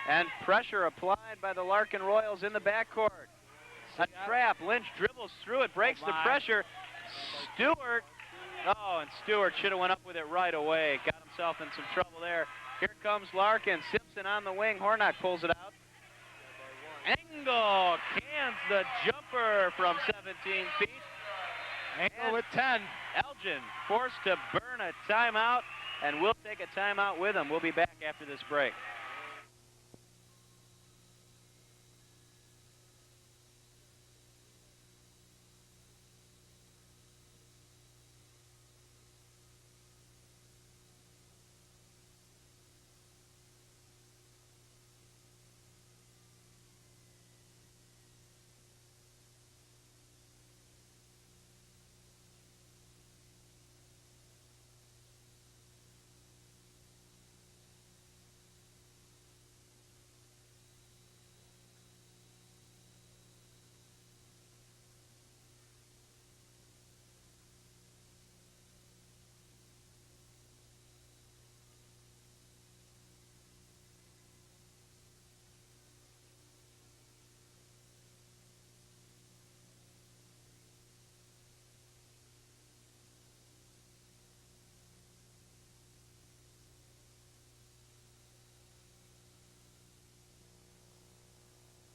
[SPEAKER 1] And pressure applied by the Larkin Royals in the backcourt. A trap. Lynch dribbles through it, breaks the pressure. Stewart. Oh, and Stewart should have went up with it right away. Got himself in some trouble there. Here comes Larkin. Simpson on the wing. Hornock pulls it out. Engel cans the jumper from 17 feet.
[SPEAKER 2] Engel with 10.
[SPEAKER 1] Elgin forced to burn a timeout, and we'll take a timeout with him. We'll be back after this break.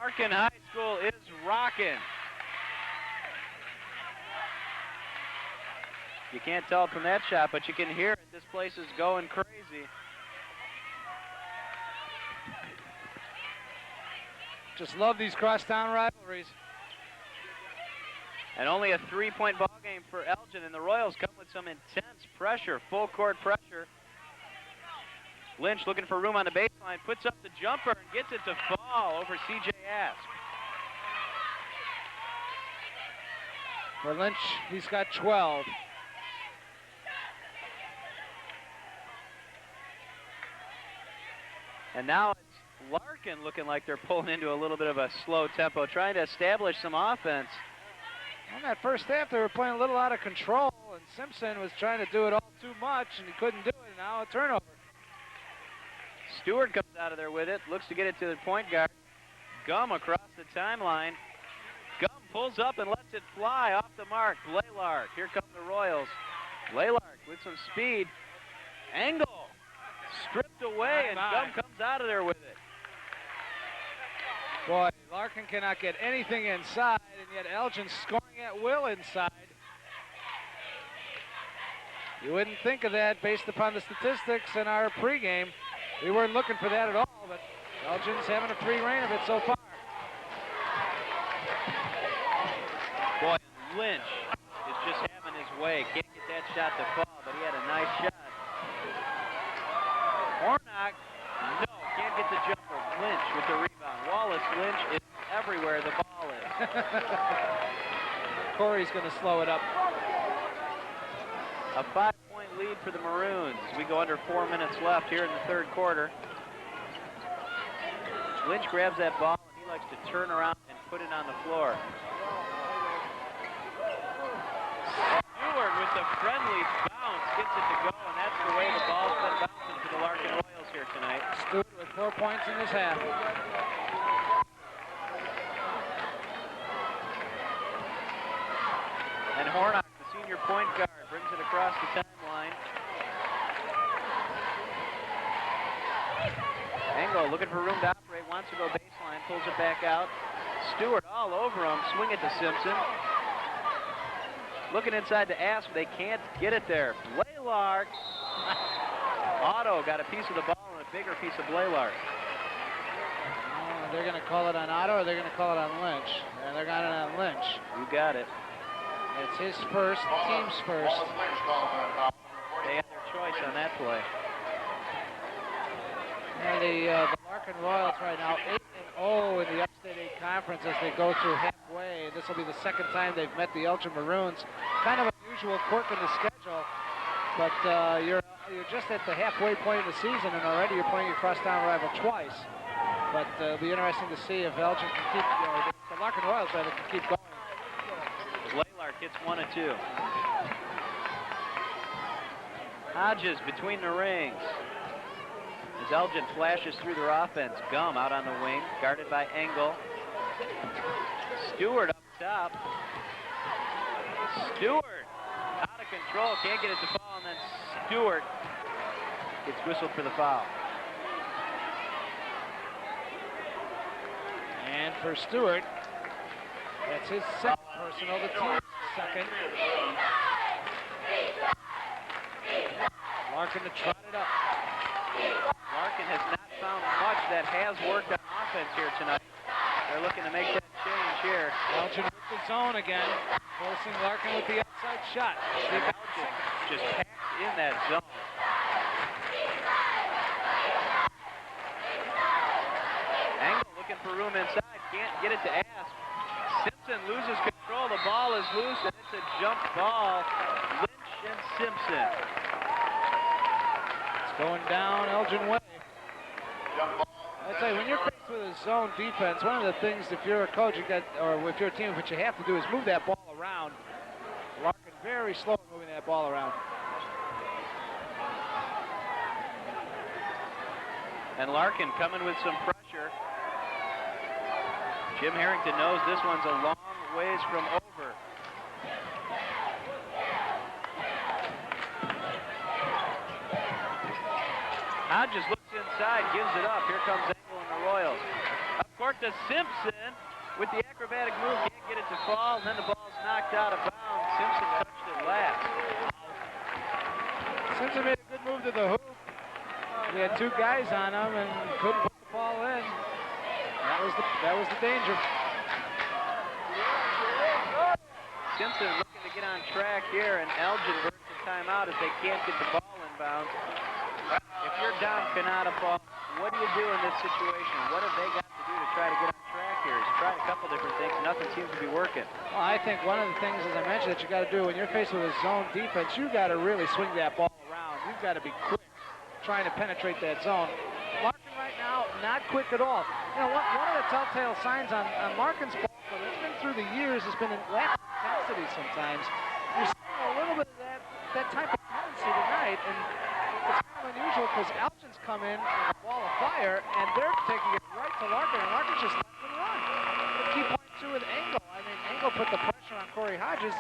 [SPEAKER 1] Larkin High School is rocking. You can't tell from that shot, but you can hear it. This place is going crazy.
[SPEAKER 2] Just love these crosstown rivalries.
[SPEAKER 1] And only a 3-point ball game for Elgin, and the Royals come with some intense pressure, full court pressure. Lynch looking for room on the baseline, puts up the jumper and gets it to fall over C.J. Ask.
[SPEAKER 2] For Lynch, he's got 12.
[SPEAKER 1] And now it's Larkin looking like they're pulling into a little bit of a slow tempo, trying to establish some offense.
[SPEAKER 2] In that first half, they were playing a little out of control, and Simpson was trying to do it all too much, and he couldn't do it, and now a turnover.
[SPEAKER 1] Stewart comes out of there with it, looks to get it to the point guard. Gumm across the timeline. Gumm pulls up and lets it fly off the mark. Blaylark, here come the Royals. Blaylark with some speed. Angle stripped away, and Gumm comes out of there with it.
[SPEAKER 2] Boy, Larkin cannot get anything inside, and yet Elgin's scoring at will inside. You wouldn't think of that based upon the statistics in our pregame. We weren't looking for that at all, but Elgin's having a free reign of it so far.
[SPEAKER 1] Boy, Lynch is just having his way. Can't get that shot to fall, but he had a nice shot. Hornock, no, can't get the jumper. Lynch with the rebound. Wallace, Lynch is everywhere the ball is.
[SPEAKER 2] Corey's going to slow it up.
[SPEAKER 1] A 5-point lead for the Maroons. We go under 4 minutes left here in the third quarter. Lynch grabs that ball, and he likes to turn around and put it on the floor. Stewart with the friendly bounce gets it to go, and that's the way the ball's been bouncing for the Larkin Royals here tonight.
[SPEAKER 2] Stewart with 4 points in his half.
[SPEAKER 1] And Hornock, the senior point guard, brings it across the timeline. Engel looking for room to operate, wants to go baseline, pulls it back out. Stewart all over him, swing it to Simpson. Looking inside to Ask, they can't get it there. Blaylark. Otto got a piece of the ball and a bigger piece of Blaylark.
[SPEAKER 2] They're going to call it on Otto, or they're going to call it on Lynch. And they're got it on Lynch.
[SPEAKER 1] You got it.
[SPEAKER 2] It's his first, team's first.
[SPEAKER 1] They had their choice on that play.
[SPEAKER 2] And the Larkin Royals right now 8-0 in the Upstate 8 Conference as they go through halfway. This will be the second time they've met the Elgin Maroons. Kind of an unusual quirk in the schedule, but you're just at the halfway point of the season, and already you're playing your crosstown rival twice. But it'll be interesting to see if Elgin can keep, the Larkin Royals rather can keep going.
[SPEAKER 1] Blaylark hits 1 of 2. Hodges between the rings. As Elgin flashes through their offense, Gumm out on the wing, guarded by Engel. Stewart up top. Stewart out of control, can't get it to fall, and then Stewart gets whistled for the foul.
[SPEAKER 2] And for Stewart, that's his second personal, the team's second. Larkin to trot it up.
[SPEAKER 1] Larkin has not found much that has worked on offense here tonight. They're looking to make that change here.
[SPEAKER 2] Elgin with the zone again, forcing Larkin with the outside shot.
[SPEAKER 1] Elgin just packed in that zone. Engel looking for room inside, can't get it to Ask. Simpson loses control, the ball is loose, and it's a jump ball. Lynch and Simpson.
[SPEAKER 2] It's going down Elgin way. I tell you, when you're faced with a zone defense, one of the things, if you're a coach, or with your team, what you have to do is move that ball around. Larkin very slow in moving that ball around.
[SPEAKER 1] And Larkin coming with some pressure. Jim Harrington knows this one's a long ways from over. Hodges looks inside, gives it up. Here comes Engel and the Royals. Up court to Simpson with the acrobatic move. Can't get it to fall, and then the ball's knocked out of bounds. Simpson touched it last.
[SPEAKER 2] Simpson made a good move to the hoop. He had two guys on him and couldn't put the ball in. That was the danger.
[SPEAKER 1] Simpson looking to get on track here, and Elgin burns the timeout as they can't get the ball inbounds. If you're Dom Canada, Paul, what do you do in this situation? What have they got to do to try to get on track here? He's tried a couple different things. Nothing seems to be working.
[SPEAKER 2] Well, I think one of the things, as I mentioned, that you got to do when you're faced with a zone defense, you got to really swing that ball around. You've got to be quick trying to penetrate that zone. Larkin right now, not quick at all. You know, one of the telltale signs on Larkin's ball club, it's been through the years, has been in lack of intensity sometimes. You're seeing a little bit of that type of tendency tonight, and it's kind of unusual because Elgin's come in with a ball of fire, and they're taking it right to Larkin, and Larkin's just letting him run. The key point, too, with Engel. I mean, Engel put the pressure on Corey Hodges.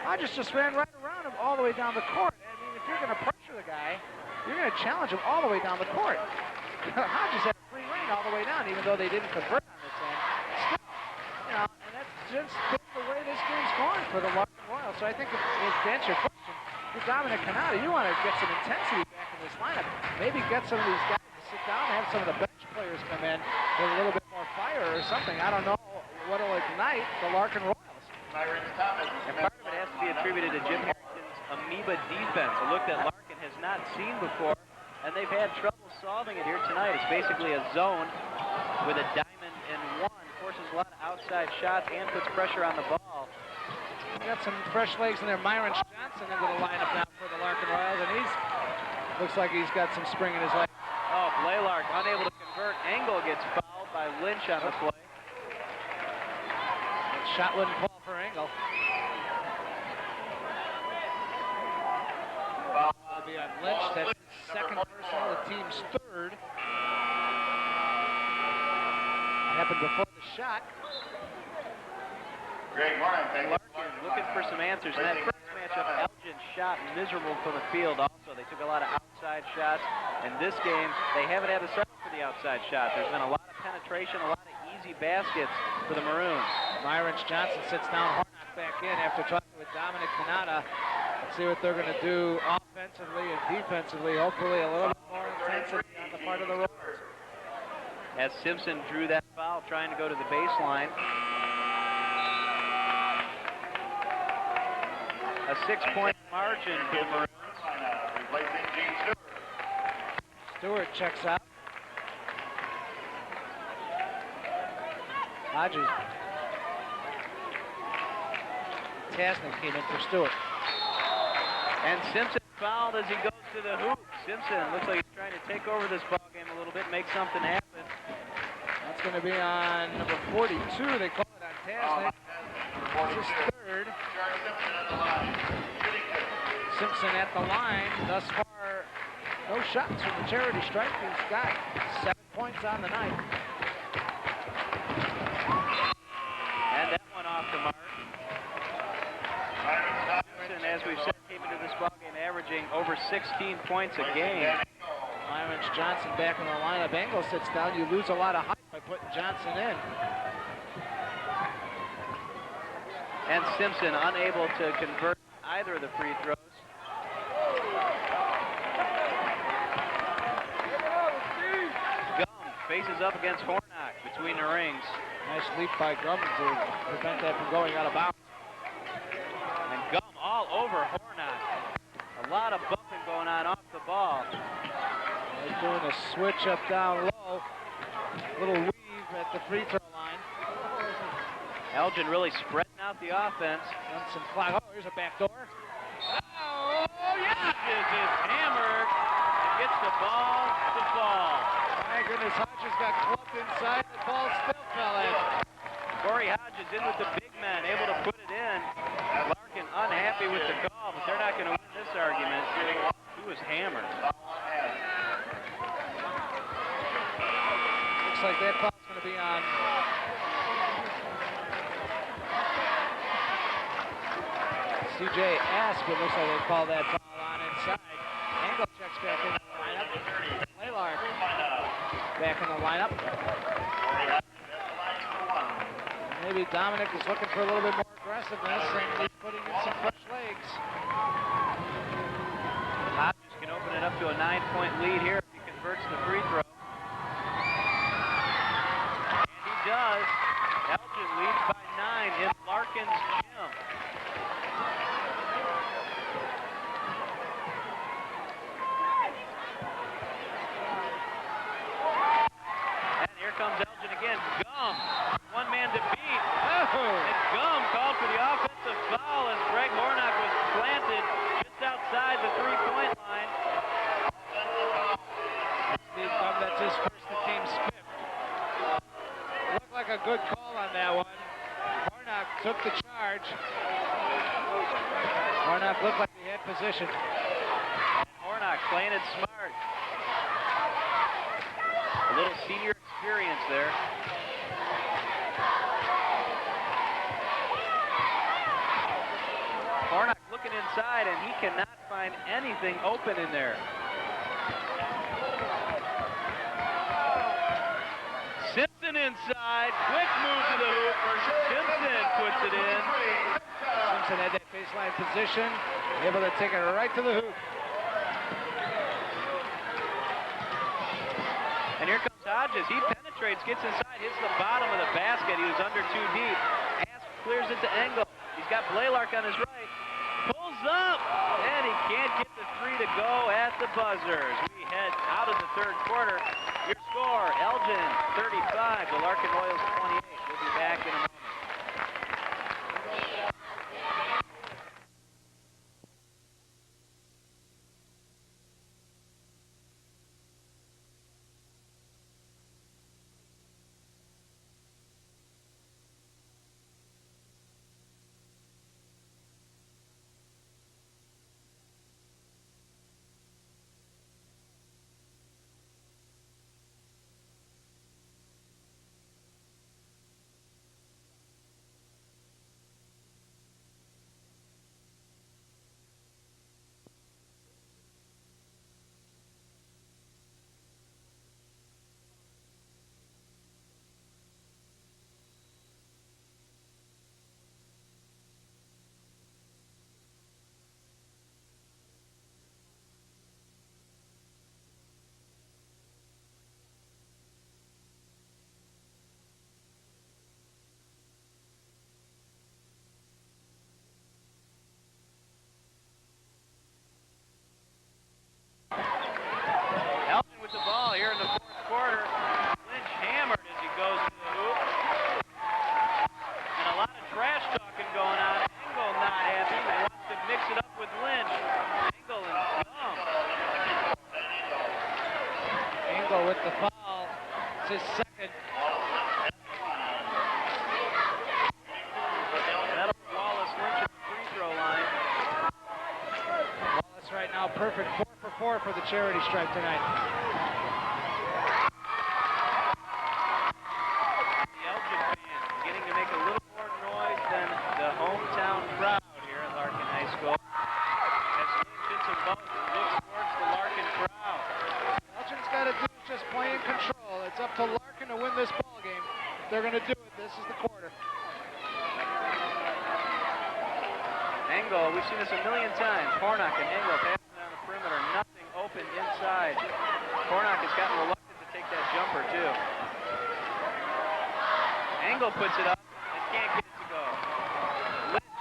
[SPEAKER 2] Hodges just ran right around him all the way down the court. I mean, if you're going to pressure the guy, you're going to challenge him all the way down the court. Hodges had a free reign all the way down, even though they didn't convert on this end. Still, you know, and that's just been the way this game's gone for the Larkin Royals. So I think to answer your question, if you're Dominic Canada, you want to get some intensity back in this lineup. Maybe get some of these guys to sit down and have some of the bench players come in with a little bit more fire or something. I don't know what will ignite the Larkin Royals.
[SPEAKER 1] And part of it has to be attributed to Jim Harrington's amoeba defense, a look that Larkin has not seen before, and they've had trouble solving it here tonight. It's basically a zone with a diamond and one, forces a lot of outside shots and puts pressure on the ball.
[SPEAKER 2] Got some fresh legs in there. Myron Johnson into the lineup now for the Larkin Royals, and looks like he's got some spring in his leg.
[SPEAKER 1] Oh, Blaylark unable to convert. Engel gets fouled by Lynch on the play.
[SPEAKER 2] Shot wouldn't fall for Engel. It'll be on Lynch. That's his second personal, the team's third. Happened before the shot.
[SPEAKER 10] Great morning.
[SPEAKER 1] Larkin looking for some answers. In that first matchup, Elgin shot miserable from the field also. They took a lot of outside shots. In this game, they haven't had to settle for the outside shot. There's been a lot of penetration, a lot of easy baskets for the Maroons.
[SPEAKER 2] Myron Johnson sits down, Hornock back in after talking with Dominic Canada. Let's see what they're going to do offensively and defensively. Hopefully a little bit more intensity on the part of the Royals.
[SPEAKER 1] As Simpson drew that foul, trying to go to the baseline. A 6-point margin for the Maroons.
[SPEAKER 2] Stewart checks out. Hodges. Tasnik came in for Stewart.
[SPEAKER 1] And Simpson fouled as he goes to the hoop. Simpson looks like he's trying to take over this ball game a little bit, make something happen.
[SPEAKER 2] That's going to be on number 42. They call it on Tasnik. This is third. Simpson at the line. Thus far, no shots from the charity stripe. He's got 7 points on the night.
[SPEAKER 1] And that one off the mark. Simpson, as we've said, came into this ballgame averaging over 16 points a game.
[SPEAKER 2] Myron Johnson back in the lineup. Engel sits down. You lose a lot of height by putting Johnson in.
[SPEAKER 1] And Simpson unable to convert either of the free throws. Gumm faces up against Hornock between the rings.
[SPEAKER 2] Nice leap by Gumm to prevent that from going out of bounds.
[SPEAKER 1] And Gumm all over Hornock. A lot of bumping going on off the ball.
[SPEAKER 2] They're doing a switch up down low. Little weave at the free throw line.
[SPEAKER 1] Elgin really spreading out the offense.
[SPEAKER 2] Done some clock. Oh, here's a back door.
[SPEAKER 1] Oh, yeah! Hodges is hammered and gets the ball to fall.
[SPEAKER 2] My goodness, Hodges got clubbed inside. The ball still fell in.
[SPEAKER 1] Corey Hodges in with the big man, able to put it in. Larkin unhappy with the call, but they're not going to win this argument. He was hammered.
[SPEAKER 2] Looks like that call's going to be on C.J. Asp. It looks like they call that foul on inside. Engel checks back in the lineup. Blaylark back in the lineup. Maybe Dominic is looking for a little bit more aggressiveness, and he's putting in some fresh legs.
[SPEAKER 1] Hodges can open it up to a 9-point lead here if he converts the free throw. And he does. Elgin leads by 9 in Larkin's gym.
[SPEAKER 2] a good call on that one. Hornock took the charge. Hornock looked like he had position.
[SPEAKER 1] Hornock playing it smart. A little senior experience there. Hornock looking inside, and he cannot find anything open in there. Simpson inside, quick move to the hoop. Simpson puts it in.
[SPEAKER 2] Simpson had that baseline position, able to take it right to the hoop.
[SPEAKER 1] And here comes Hodges. He penetrates, gets inside, hits the bottom of the basket. He was under too deep. Ask clears it to Engel. He's got Blaylark on his right. Pulls up, and he can't get the three to go at the buzzers. We head out of the third quarter. Your score, Elgin 35, the Larkin Royals 28. We'll be back in a moment. Elgin with the ball here in the fourth quarter. Lynch hammered as he goes to the hoop. And a lot of trash talking going on. Engel not happy. He wants to mix it up with Lynch. Engel and Gumm.
[SPEAKER 2] Engel with the foul. It's his second.
[SPEAKER 1] That'll put Wallace Lynch at the free throw line.
[SPEAKER 2] Wallace right now perfect 4 for 4 for the charity stripe tonight.
[SPEAKER 1] The Elgin fans beginning to make a little more noise than the hometown crowd here at Larkin High School. As Lynch hits them both and looks towards the Larkin crowd.
[SPEAKER 2] Elgin's got to do is just play in control. It's up to Larkin to win this ball game. They're going to do it. This is the quarter.
[SPEAKER 1] Engel, we've seen this a million times. Hornock and Engel passing down the perimeter. Nothing open inside. Hornock has gotten reluctant to take that jumper, too. Engel puts it up and can't get it to go. Lynch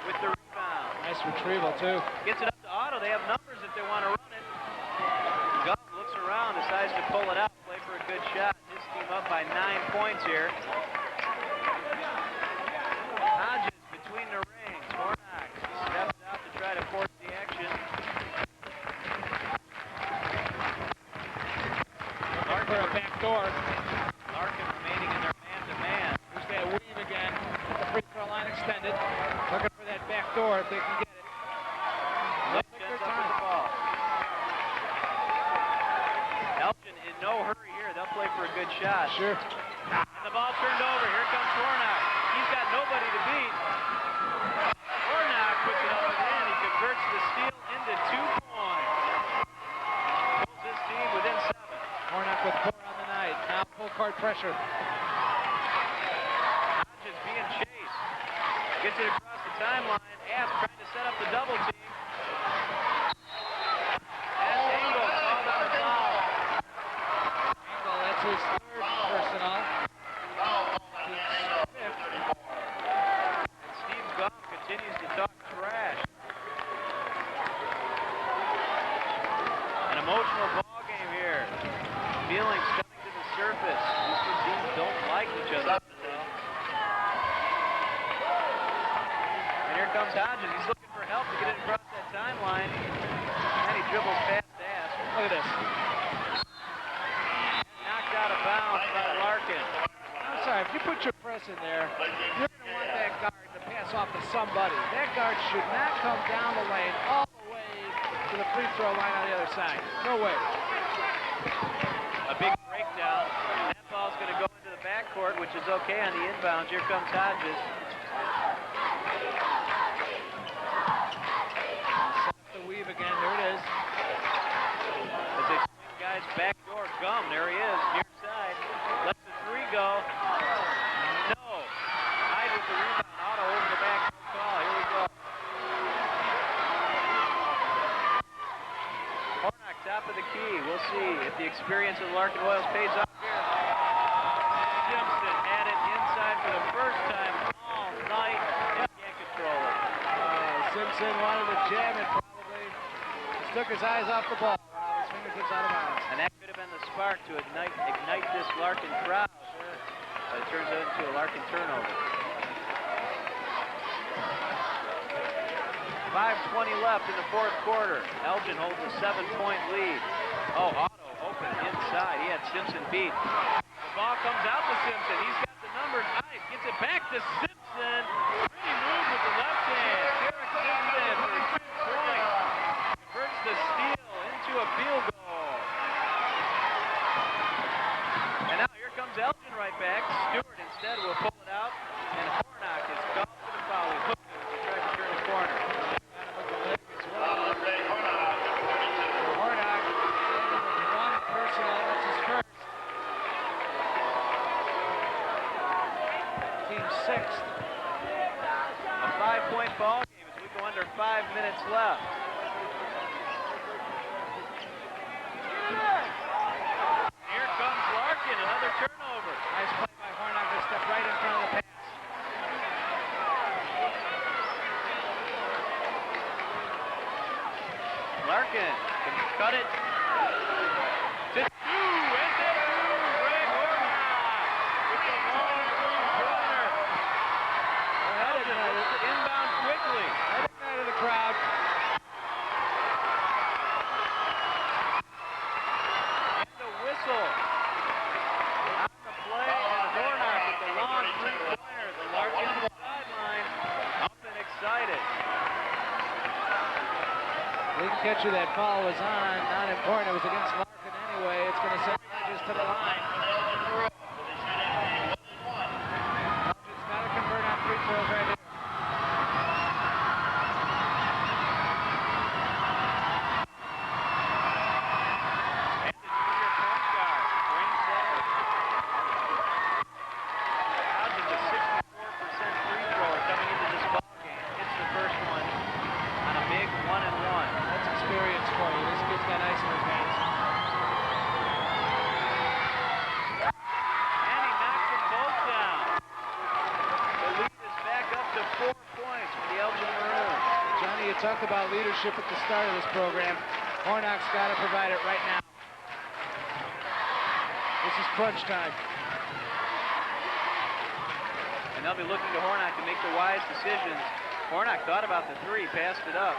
[SPEAKER 1] with the rebound.
[SPEAKER 2] Nice retrieval, too.
[SPEAKER 1] Gets it up to Otto. They have numbers if they want to run it. Gumm looks around, decides to pull it out, play for a good shot. His team up by 9 points here. Hodges between the rings. Hornock steps out to try to force the action.
[SPEAKER 2] Larkin for a back door.
[SPEAKER 1] Larkin remaining in their man-to-man.
[SPEAKER 2] There's that weave again. The free throw line extended. Looking for that back door if they can get it.
[SPEAKER 1] Lynch ends up with the ball. Elgin in no hurry here. They'll play for a good shot.
[SPEAKER 2] Sure.
[SPEAKER 1] And the ball turned over. Here comes Hornock. He's got nobody to beat. Hornock puts it up and in. He converts the steal into 2 points. Pulls his team within 7.
[SPEAKER 2] Hornock with 4 on the night. Now full court pressure.
[SPEAKER 1] Hodges being chased. Gets it across the timeline. Ask trying to set up the double team. And Engel called on the foul.
[SPEAKER 2] Engel, that's his 3rd personal. Team's 5th.
[SPEAKER 1] And Steve Gumm continues to talk trash. An emotional ball game here. Feelings coming to the surface. These two teams don't like each other. And here comes Hodges. He's looking for help to get it across that timeline. And he dribbles past Ask. Look at this. Knocked out of bounds by Larkin.
[SPEAKER 2] listen there. You're going to want that guard to pass off to somebody. That guard should not come down the lane all the way to the free throw line on the other side. No way.
[SPEAKER 1] A big breakdown. And that ball's going to go into the backcourt, which is okay on the inbounds. Here comes Hodges.
[SPEAKER 2] Set up the weave again. There it is.
[SPEAKER 1] As they swing guys backdoor. Gumm, there he is, near side. Lets the three go. No. Hyde with the rebound. Otto over the back. No call. Here we go. Hornock, top of the key. We'll see if the experience of the Larkin Royals pays off here. Simpson had it inside for the first time all night. And can't control it.
[SPEAKER 2] Simpson wanted to jam it probably. Just took his eyes off the ball. His fingertips out of bounds.
[SPEAKER 1] And that could have been the spark to ignite this Larkin crowd. But it turns out into a Larkin turnover. 5:20 left in the fourth quarter. Elgin holds a 7-point lead. Oh, Otto open inside. He had Simpson beat. The ball comes out to Simpson. He's got the numbers. Hyde gets it back to Simpson. Pretty move with the left hand. Sherick Simpson for 2 points. Converts the steal into a field goal. And now here comes Elgin right back. Stewart instead will pull it out. And Hornock is called for the foul. He hooked it as he tried to turn the corner.
[SPEAKER 2] Hornock, one personal, that's his first. Team sixth.
[SPEAKER 1] A 5-point ball game as we go under 5 minutes left. Here comes Larkin, another turnover.
[SPEAKER 2] Nice play by Hornock to step right in front of the pass.
[SPEAKER 1] Larkin can cut it. To 2, and then Greg Hornock with the long three-pointer. Elgin inbound quickly.
[SPEAKER 2] Right out of the crowd.
[SPEAKER 1] And the whistle on the play, and Hornock with the long three-pointer. The Larkin sideline up and excited.
[SPEAKER 2] Didn't catch you that foul was on. Not important. It was against Larkin anyway. It's going to send Hodges to the line. Hodges got to convert on free throws right here.
[SPEAKER 1] And the junior point guard brings that. Hodges a 64% free thrower coming into this ball game. Hits the first one on a big 1-and-1.
[SPEAKER 2] That's experience for you. This kid's got ice in his hands.
[SPEAKER 1] And he knocks them both down. The lead is back up to 4 points for the Elgin Maroons.
[SPEAKER 2] Johnny, you talked about leadership at the start of this program. Hornock's got to provide it right now. This is crunch time.
[SPEAKER 1] And they'll be looking to Hornock to make the wise decisions. Hornock thought about the three, passed it up.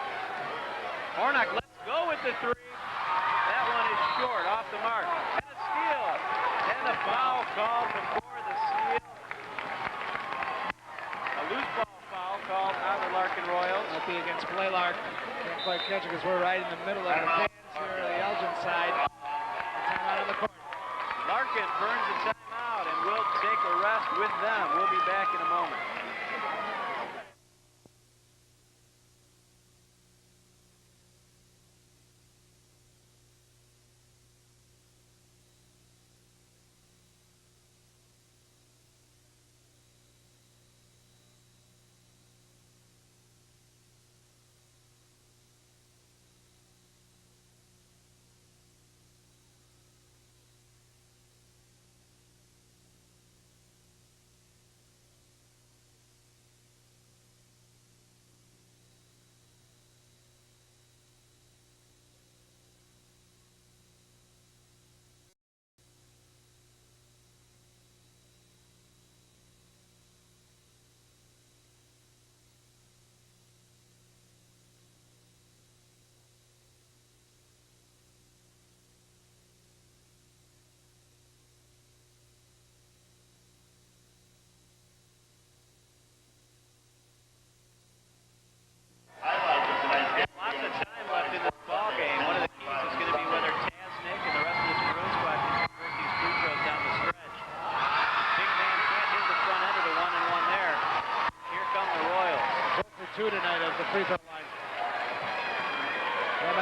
[SPEAKER 1] Hornock lets go with the three. That one is short, off the mark. And a steal. And the foul called before the steal. A loose ball foul called on the Larkin Royals.
[SPEAKER 2] That'll be against Blaylark. Can't quite catch it because we're right in the middle of the fans here on the Elgin side. Timeout on the court.
[SPEAKER 1] Larkin burns the timeout and will take a rest with them. We'll be back in a moment.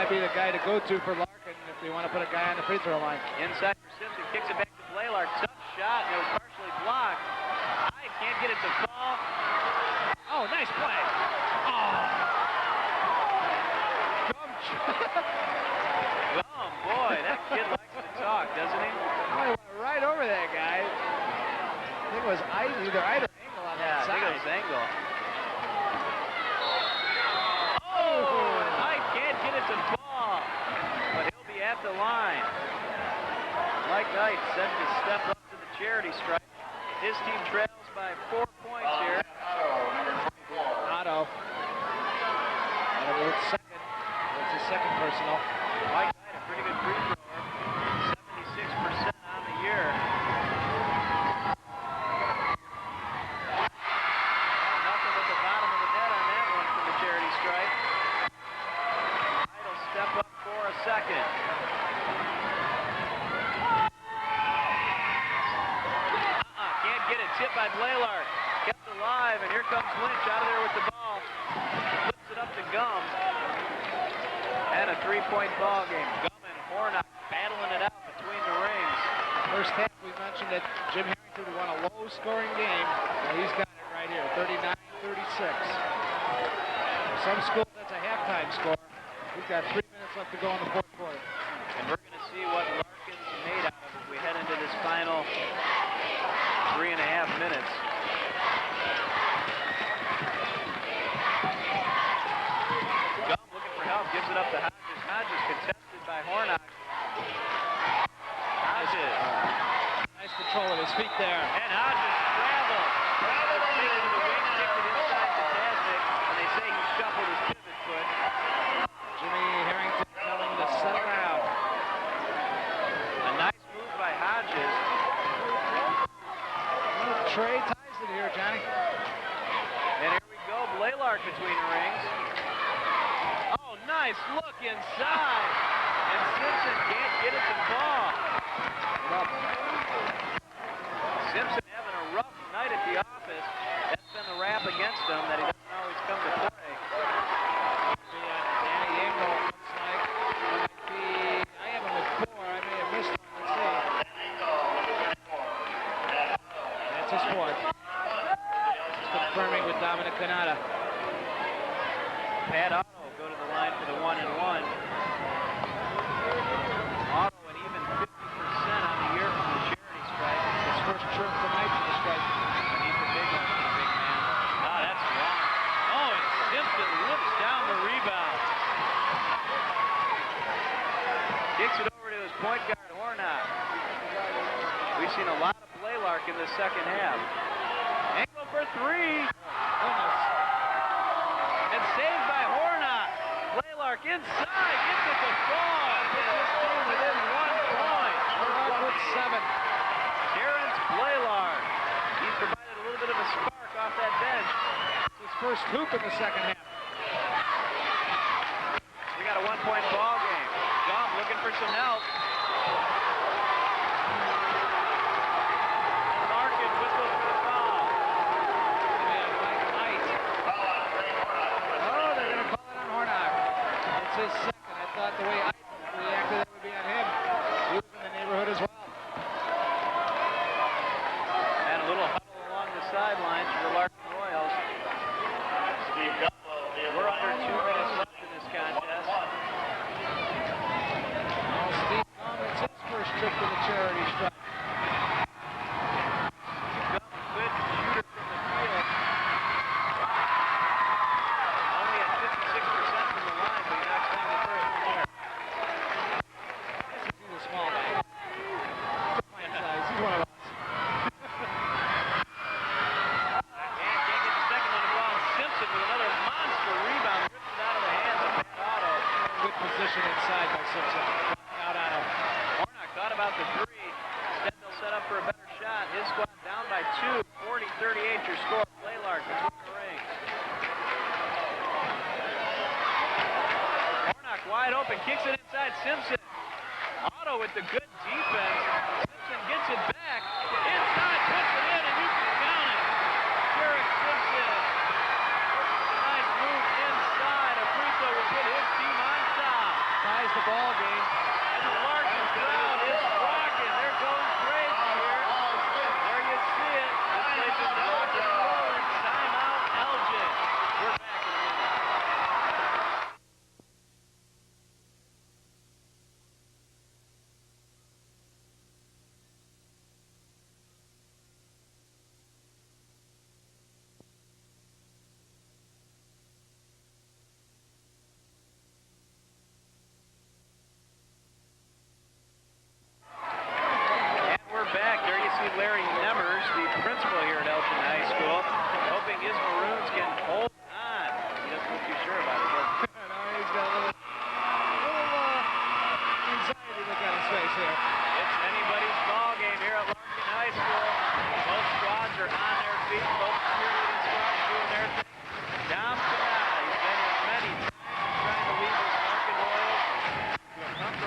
[SPEAKER 2] might be the guy to go to for Larkin if they want to put a guy on the free throw line.
[SPEAKER 1] Inside for Simpson, kicks it back to Blaylark. Tough shot, and it was partially blocked. I can't get it to fall. Oh, nice play. Gumm, boy, that kid likes to talk, doesn't he?
[SPEAKER 2] Boy, went right over that guy. I think it was either Angle on that side.
[SPEAKER 1] I think it was Angle. Oh, Knight can't get it to fall, but he'll be at the line. Mike Knight set to step up to the charity stripe. His team trails by 4 points here.
[SPEAKER 2] Otto. And it's second. It's his second personal.
[SPEAKER 1] Mike Knight, a pretty good free thrower. 76% on the year. Nothing at the bottom of the net on that one from the charity stripe. Knight will step up for a second. Can't get it. Tipped by Blaylark. Kept alive, and here comes Lynch out of there with the ball. Flips it up to Gumm. And a 3-point ball game. Gumm and Hornock battling it out between the rings.
[SPEAKER 2] First half, we mentioned that Jim Harrington won a low-scoring game. Well, he's got it right here, 39-36. Some schools, that's a halftime score. We've got 3 minutes left to go in the fourth quarter.
[SPEAKER 1] And we're going to see what Larkin's made out of as we head into this final 3.5 minutes. Gumm looking for help, gives it up to Hodges. Hodges contested by Hornock. Hodges.
[SPEAKER 2] Nice control of his feet there.
[SPEAKER 1] And Hodges traveled. Takes it to the wing, kicked it inside to Tasnik, and they say he shuffled his pivot foot.
[SPEAKER 2] Jimmy Harrington telling him to settle down.
[SPEAKER 1] A nice move by Hodges.
[SPEAKER 2] Trey ties it here, Johnny.
[SPEAKER 1] And here we go, Blaylark between the rings. Oh, nice look inside. And Simpson can't get it to fall. Simpson having a rough night at the office. That's been the rap against him, that he doesn't always come to play.
[SPEAKER 2] Danny Engel looks like I have him with 4. I may have missed one. Let's see. That's his 4th. Just confirming with Dominic Canada.
[SPEAKER 1] Pat Otto go to the line for the 1-and-1. Otto an even 50% on the year from the charity stripe.
[SPEAKER 2] His first trip tonight to the stripe.
[SPEAKER 1] And he's the big one for the big man. Ah, that's wrong. Oh, and Simpson rips down the rebound. Kicks it over to his point guard, Hornock. We've seen a lot of Blaylark in the second half. Angle for 3.
[SPEAKER 2] Goodness.
[SPEAKER 1] And saved by Hornock. Blaylark inside, gets it to fall. Puts his team within 1 point.
[SPEAKER 2] Hornock with 7.
[SPEAKER 1] Terrence Blaylark. He's provided a little bit of a spark off that bench.
[SPEAKER 2] It's his first hoop in the second half.
[SPEAKER 1] We got a 1-point ball game. Gumm looking for some help. Larkin whistles for the foul.
[SPEAKER 2] Oh, they're going to call it on Hornock. It's his second. I thought the way I reacted, it would be on him. He was in the neighborhood as well.
[SPEAKER 1] And a little huddle along the sidelines for the Larkin Royals. We're under 2 minutes left in this contest.
[SPEAKER 2] Oh, Steve Gumm, it's his first trip to the charity stripe.
[SPEAKER 1] Gumm, good shooter from the field. Only at 56% from the line, but he knocks down the first one there.
[SPEAKER 2] He's a small guy. Fine size. He's one of us.
[SPEAKER 1] And can't get the second one to fall. Simpson with another monster rebound. Rips it out of the hands of Pat Otto.
[SPEAKER 2] Good position inside by Simpson. Out on him.
[SPEAKER 1] Hornock thought about the 3. Instead, they'll set up for a better shot. His squad down by 2. 40-38 your score. Blaylark between the rings. Hornock wide open. Kicks it inside Simpson. Otto with the good defense. Simpson gets it back. Inside, puts it in, and you can count it. Sherick Simpson. Nice move inside. A free throw will put his team on top.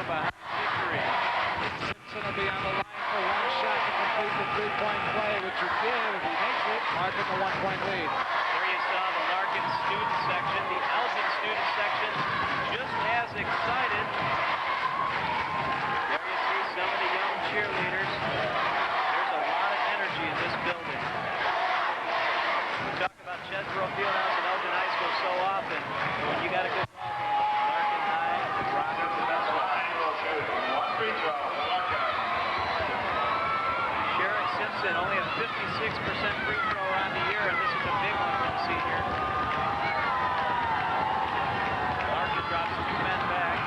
[SPEAKER 2] a high victory. Simpson will be on the line for one shot to complete the three-point play, which he did. If he makes it, Larkin the one-point lead.
[SPEAKER 1] There you saw the Larkin student section, the Elgin student section, just as excited. There you see some of the young cheerleaders. There's a lot of energy in this building. We talk about Chesbrough Fieldhouse and Elgin High School so often. When you got a good ball game, Larkin High is rocking the best one. Sherick Simpson only a 56% free throw on the year, and this is a big one for the senior. Larkin drops two men back.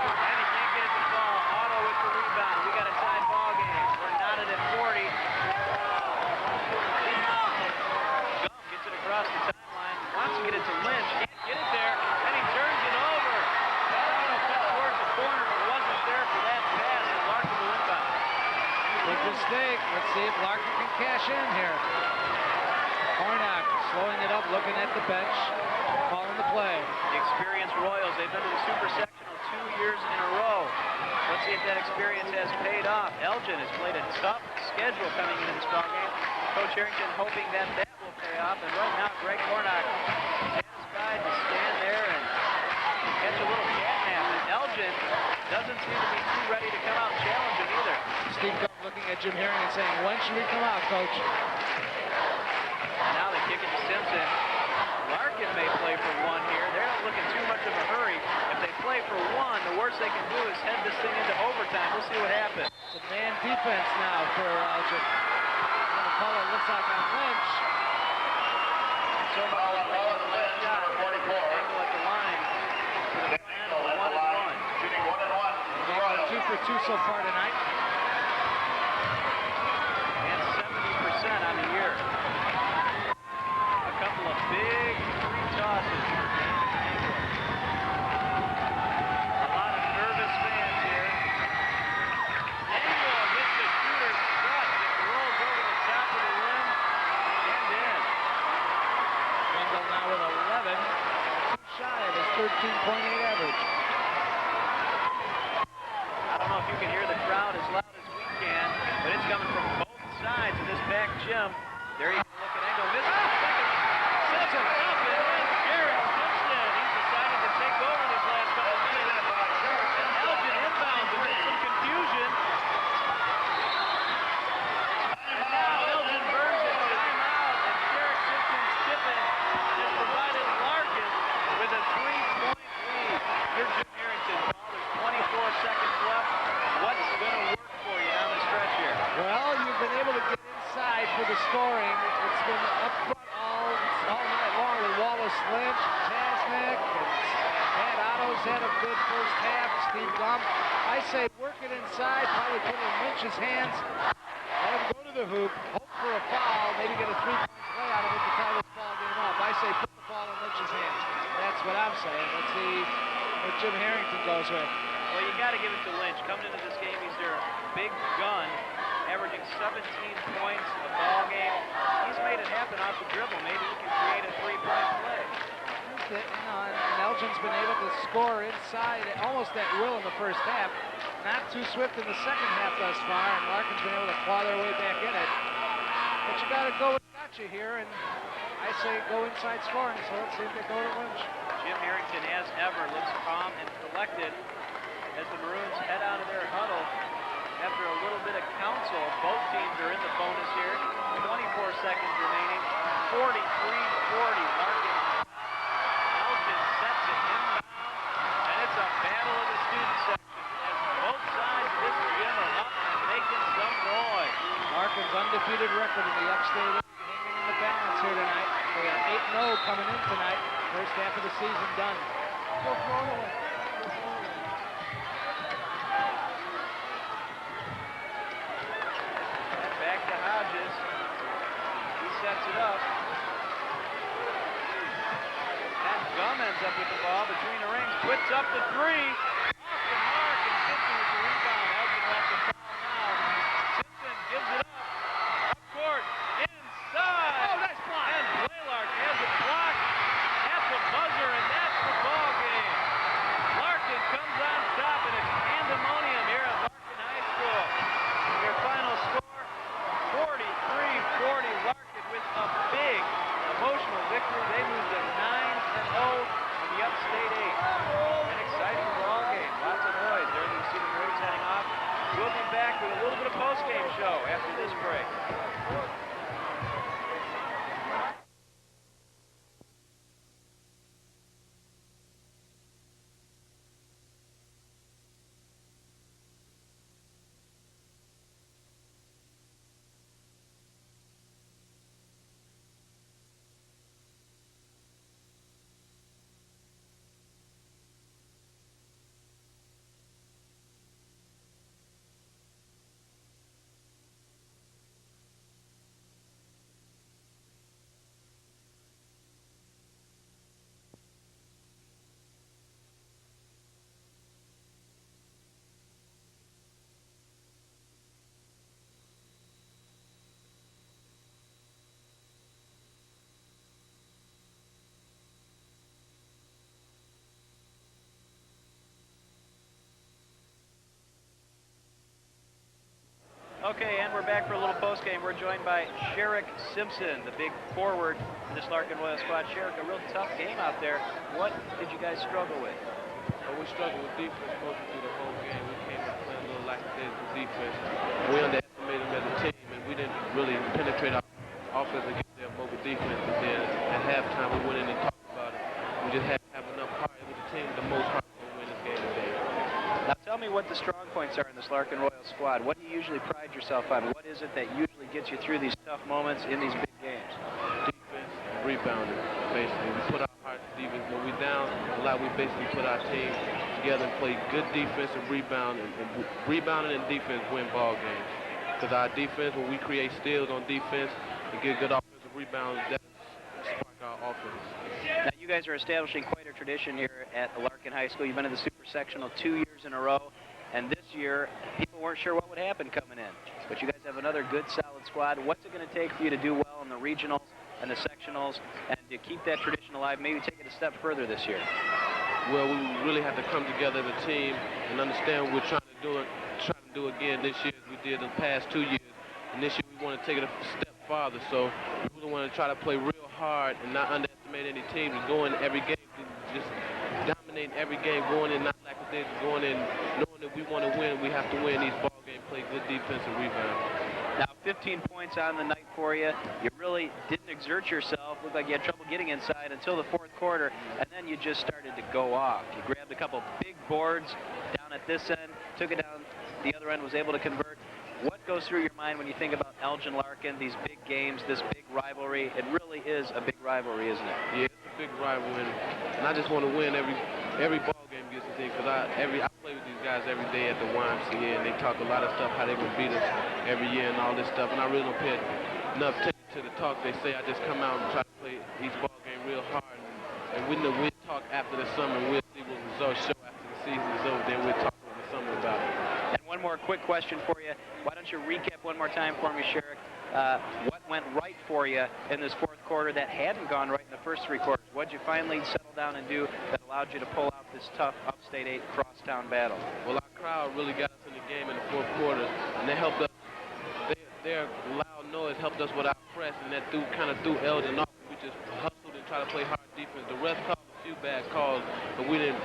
[SPEAKER 1] And he can't get it to fall. Otto with the rebound. We got a tied ball game. We're knotted at 40. Gumm gets it across the timeline. Wants to get it to Lynch. Can't get it there. And he turns it over. Otto cut towards the corner, but wasn't there for that pass. And Larkin will inbound.
[SPEAKER 2] Big mistake. Let's see if Larkin can cash in here. Hornock slowing it up, looking at the bench, calling the play.
[SPEAKER 1] The experienced Royals, they've been to the Super Sectional 2 years in a row. Let's see if that experience has paid off. Elgin has played a tough schedule coming into this ballgame. Coach Harrington hoping that will pay off. And right now, Greg Hornock satisfied to stand there and catch a little catnap. And Elgin doesn't seem to be too ready to come out and challenge him either.
[SPEAKER 2] Steve Gumm looking at Jim Harrington saying, when should we come out, Coach?
[SPEAKER 1] And now they kick it to Simpson. Larkin may play for one here. They're not looking too much of a hurry. If they play for one, the worst they can do is head this thing into overtime. We'll see what happens.
[SPEAKER 2] It's a man defense now for Elgin. Call it looks like on Lynch.
[SPEAKER 1] So much for Lynch shot. Angle at the line. For the plan of 1-1.
[SPEAKER 2] Shooting 1-1. 2 for 2 so far tonight.
[SPEAKER 1] And 70% on the year. A couple of big free tosses. A lot of nervous fans here. Angle gets the shooter's gut. It rolls over the top of the rim and in.
[SPEAKER 2] Wendell now with 11. Too shy of his 13.8 average.
[SPEAKER 1] I don't know if you can hear the crowd as loud as we can, but it's coming from both sides of this back gym. There you go, look at Angle. Misses the second. Simpson up and in. Sherick Simpson. He's decided to take over this last couple of minutes. And Elgin inbounds amid some confusion. And now Elgin burns it. Timeout. And Sherick Simpson's tipping has provided Larkin with a 3-point lead. Here's Jim Harrington. There's 24 seconds left. What's going to work for you down the stretch here?
[SPEAKER 2] Well, you've been able to get inside for the scoring. It's been up front all night long with Wallace, Lynch, Tasnick, and Otto's had a good first half. Steve Gumm. I say work it inside, probably put it in Lynch's hands. Let him go to the hoop, hope for a foul, maybe get a three-point play out of it to tie this ball game up. I say put the ball in Lynch's hands. That's what I'm saying. Let's see what Jim Harrington goes with.
[SPEAKER 1] Well, you got to give it to Lynch. Coming into this game, he's their big gun, averaging 17 points a ball game. He's made it happen off the dribble. Maybe he can create a three-point play.
[SPEAKER 2] And Elgin's been able to score inside almost at will in the first half. Not too swift in the second half thus far, and Larkin's been able to claw their way back in it. But you got to go with gotcha here, and I say go inside scoring, so let's see if they go to Lynch.
[SPEAKER 1] Jim Harrington, as ever, looks calm and collected as the Maroons head out of their huddle. After a little bit of counsel, both teams are in the bonus here. 24 seconds remaining. 43-40. Larkin. Elgin sets it inbound. And it's a battle of the student section as both sides of this gym are up and making some noise.
[SPEAKER 2] Larkin's undefeated record in the upstate hanging in the balance here tonight. They are 8-0 coming in tonight. First half of the season done. Go Florida.
[SPEAKER 1] Back to Hodges. He sets it up. And Gumm ends up with the ball between the rings. Puts up the three. Off the mark, and Simpson with the rebound. Elgin off the foul now. Simpson gives it up. Up court. Inside.
[SPEAKER 2] Oh, nice block.
[SPEAKER 1] And Blaylark has it blocked at the buzzer, and that's the ball game. the post-game show after this break. Okay, and we're back for a little postgame. We're joined by Sherick Simpson, the big forward in this Larkin Royals squad. Sherick, a real tough game out there. What did you guys struggle with?
[SPEAKER 10] Well, we struggled with defense mostly through the whole game. We came out playing a little lackadaisical defense. We underestimated them as a team, and we didn't really penetrate our offense against their mobile defense. And then at halftime, we went in and talked about it. We just had to have enough heart. It was the team with the most heart to win this game today.
[SPEAKER 1] Now tell me what the strong points are in this Larkin Royals squad. What do you usually pride yourself on? What is it that usually gets you through these tough moments in these big games?
[SPEAKER 10] Defense and rebounding, basically. We put our heart to defense. When we down a lot, we basically put our team together and play good defense and rebounding. And rebounding and defense win ball games. Because our defense, when we create steals on defense and get good offensive rebounds, that spark our offense.
[SPEAKER 1] Now you guys are establishing quite a tradition here at Larkin High School. You've been in the Super Sectional 2 years in a row. And this year, people weren't sure what would happen coming in. But you guys have another good, solid squad. What's it going to take for you to do well in the regionals and the sectionals and to keep that tradition alive, maybe take it a step further this year?
[SPEAKER 10] Well, we really have to come together as a team and understand what we're trying to do again this year as we did the past 2 years. And this year we want to take it a step farther. So we really want to try to play real hard and not underestimate any teams and go in every game, just dominating every game, going in not lackadaisical, going in knowing that we want to win. We have to win these ball games, play good defense and rebound.
[SPEAKER 1] Now 15 points on the night for you. You really didn't exert yourself. Looked like you had trouble getting inside until the fourth quarter, and then you just started to go off. You grabbed a couple big boards down at this end, took it down the other end, was able to convert. What goes through your mind when you think about Elgin Larkin, these big games, this big rivalry? It really is a big rivalry, isn't it?
[SPEAKER 10] Yeah, it's a big rivalry, and I just want to win every ball game gets a thing, because I play with these guys every day at the YMCA, and they talk a lot of stuff, how they can beat us every year and all this stuff, and I really don't pay enough attention to the talk they say. I just come out and try to play each ball game real hard, and we'll talk after the summer, and we'll see what results show after the season is over, then we'll talk over the summer about it.
[SPEAKER 1] And one more quick question for you. Why don't you recap one more time for me, Sherick? What went right for you in this fourth quarter that hadn't gone right in the first three quarters? What did you finally settle down and do that allowed you to pull out this tough Upstate 8 crosstown battle?
[SPEAKER 10] Well, our crowd really got us in the game in the fourth quarter, and they helped us. Their loud noise helped us with our press, and that kind of threw Elgin off. We just hustled and tried to play hard defense. The refs called a few bad calls, but we didn't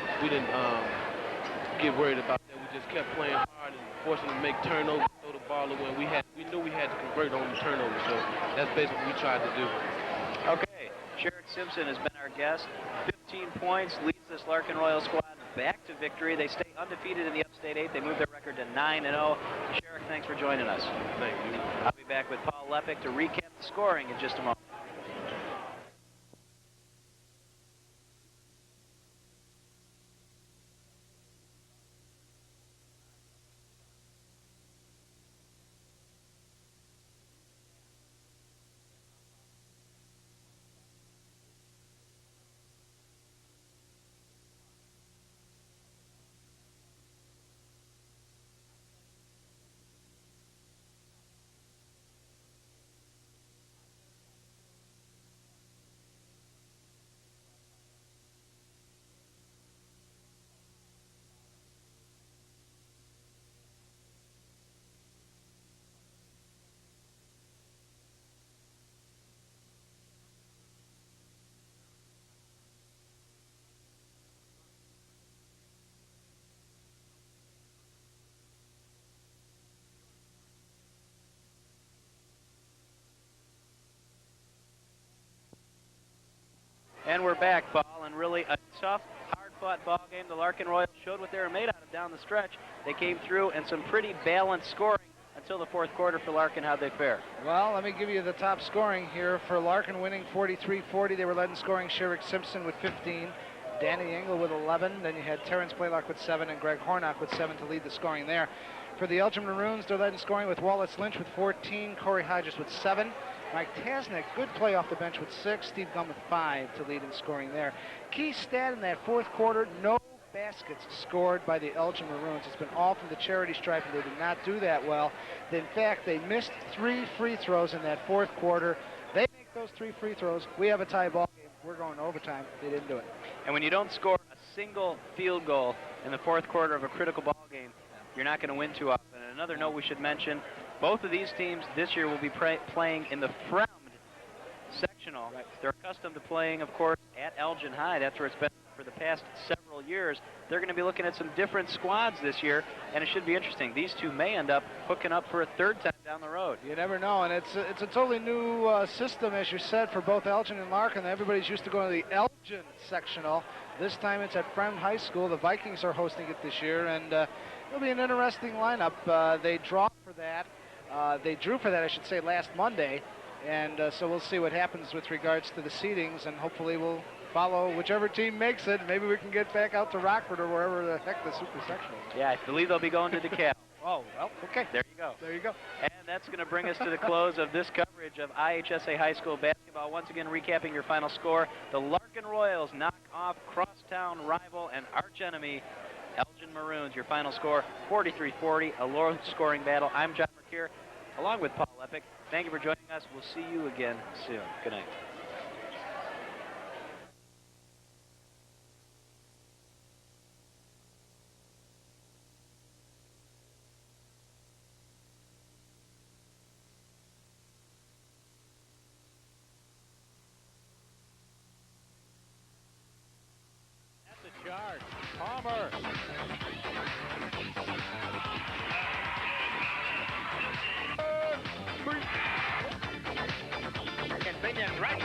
[SPEAKER 10] get worried about that. We just kept playing hard and forcing them to make turnovers, throw the ball away. We knew we had to convert on the turnovers, so that's basically what we tried to do.
[SPEAKER 1] Okay, Sherick Simpson has been our guest. 15 points, leads this Larkin Royals squad back to victory. They stay undefeated in the Upstate 8. They move their record to 9-0. Sherick, thanks for joining us.
[SPEAKER 10] Thank you.
[SPEAKER 1] I'll be back with Paul Lepick to recap the scoring in just a moment. we're back, Paul, and really a tough, hard-fought ball game. The Larkin Royals showed what they were made out of down the stretch. They came through, and some pretty balanced scoring until the fourth quarter for Larkin. How'd they fare?
[SPEAKER 2] Well, let me give you the top scoring here. For Larkin winning 43-40, they were led in scoring Sherick Simpson with 15, Danny Engel with 11, then you had Terrence Blaylock with 7, and Greg Hornock with 7 to lead the scoring there. For the Elgin Maroons, they're led in scoring with Wallace Lynch with 14, Corey Hodges with 7, Mike Tasnick, good play off the bench with 6, Steve Gumm with 5 to lead in scoring there. Key stat in that fourth quarter, no baskets scored by the Elgin Maroons. It's been all from the charity stripe, and they did not do that well. In fact, they missed 3 free throws in that fourth quarter. They make those 3 free throws. We have a tie ball game. We're going to overtime. They didn't do it.
[SPEAKER 1] And when you don't score a single field goal in the fourth quarter of a critical ball game, you're not going to win too often. And another note we should mention, both of these teams this year will be playing in the Fremd sectional. Right. They're accustomed to playing, of course, at Elgin High. That's where it's been for the past several years. They're going to be looking at some different squads this year, and it should be interesting. These two may end up hooking up for a third time down the road.
[SPEAKER 2] You never know, and it's a totally new system, as you said, for both Elgin and Larkin. Everybody's used to going to the Elgin sectional. This time it's at Fremd High School. The Vikings are hosting it this year, and it'll be an interesting lineup. They drew for that, I should say, last Monday, and so we'll see what happens with regards to the seedings, and hopefully we'll follow whichever team makes it. Maybe we can get back out to Rockford or wherever the heck the Super Sectional is.
[SPEAKER 1] Yeah, I believe they'll be going to DeKalb.
[SPEAKER 2] Oh, well, okay.
[SPEAKER 1] There you go.
[SPEAKER 2] There you go.
[SPEAKER 1] And that's going to bring us to the close of this coverage of IHSA High School basketball. Once again, recapping your final score. The Larkin Royals knock off crosstown rival and archenemy Elgin Maroons. Your final score, 43-40, a low-scoring battle. I'm John Mercure, along with Paul Lepic. Thank you for joining us. We'll see you again soon. Good night.
[SPEAKER 12] Charge. Palmer. Convenient right.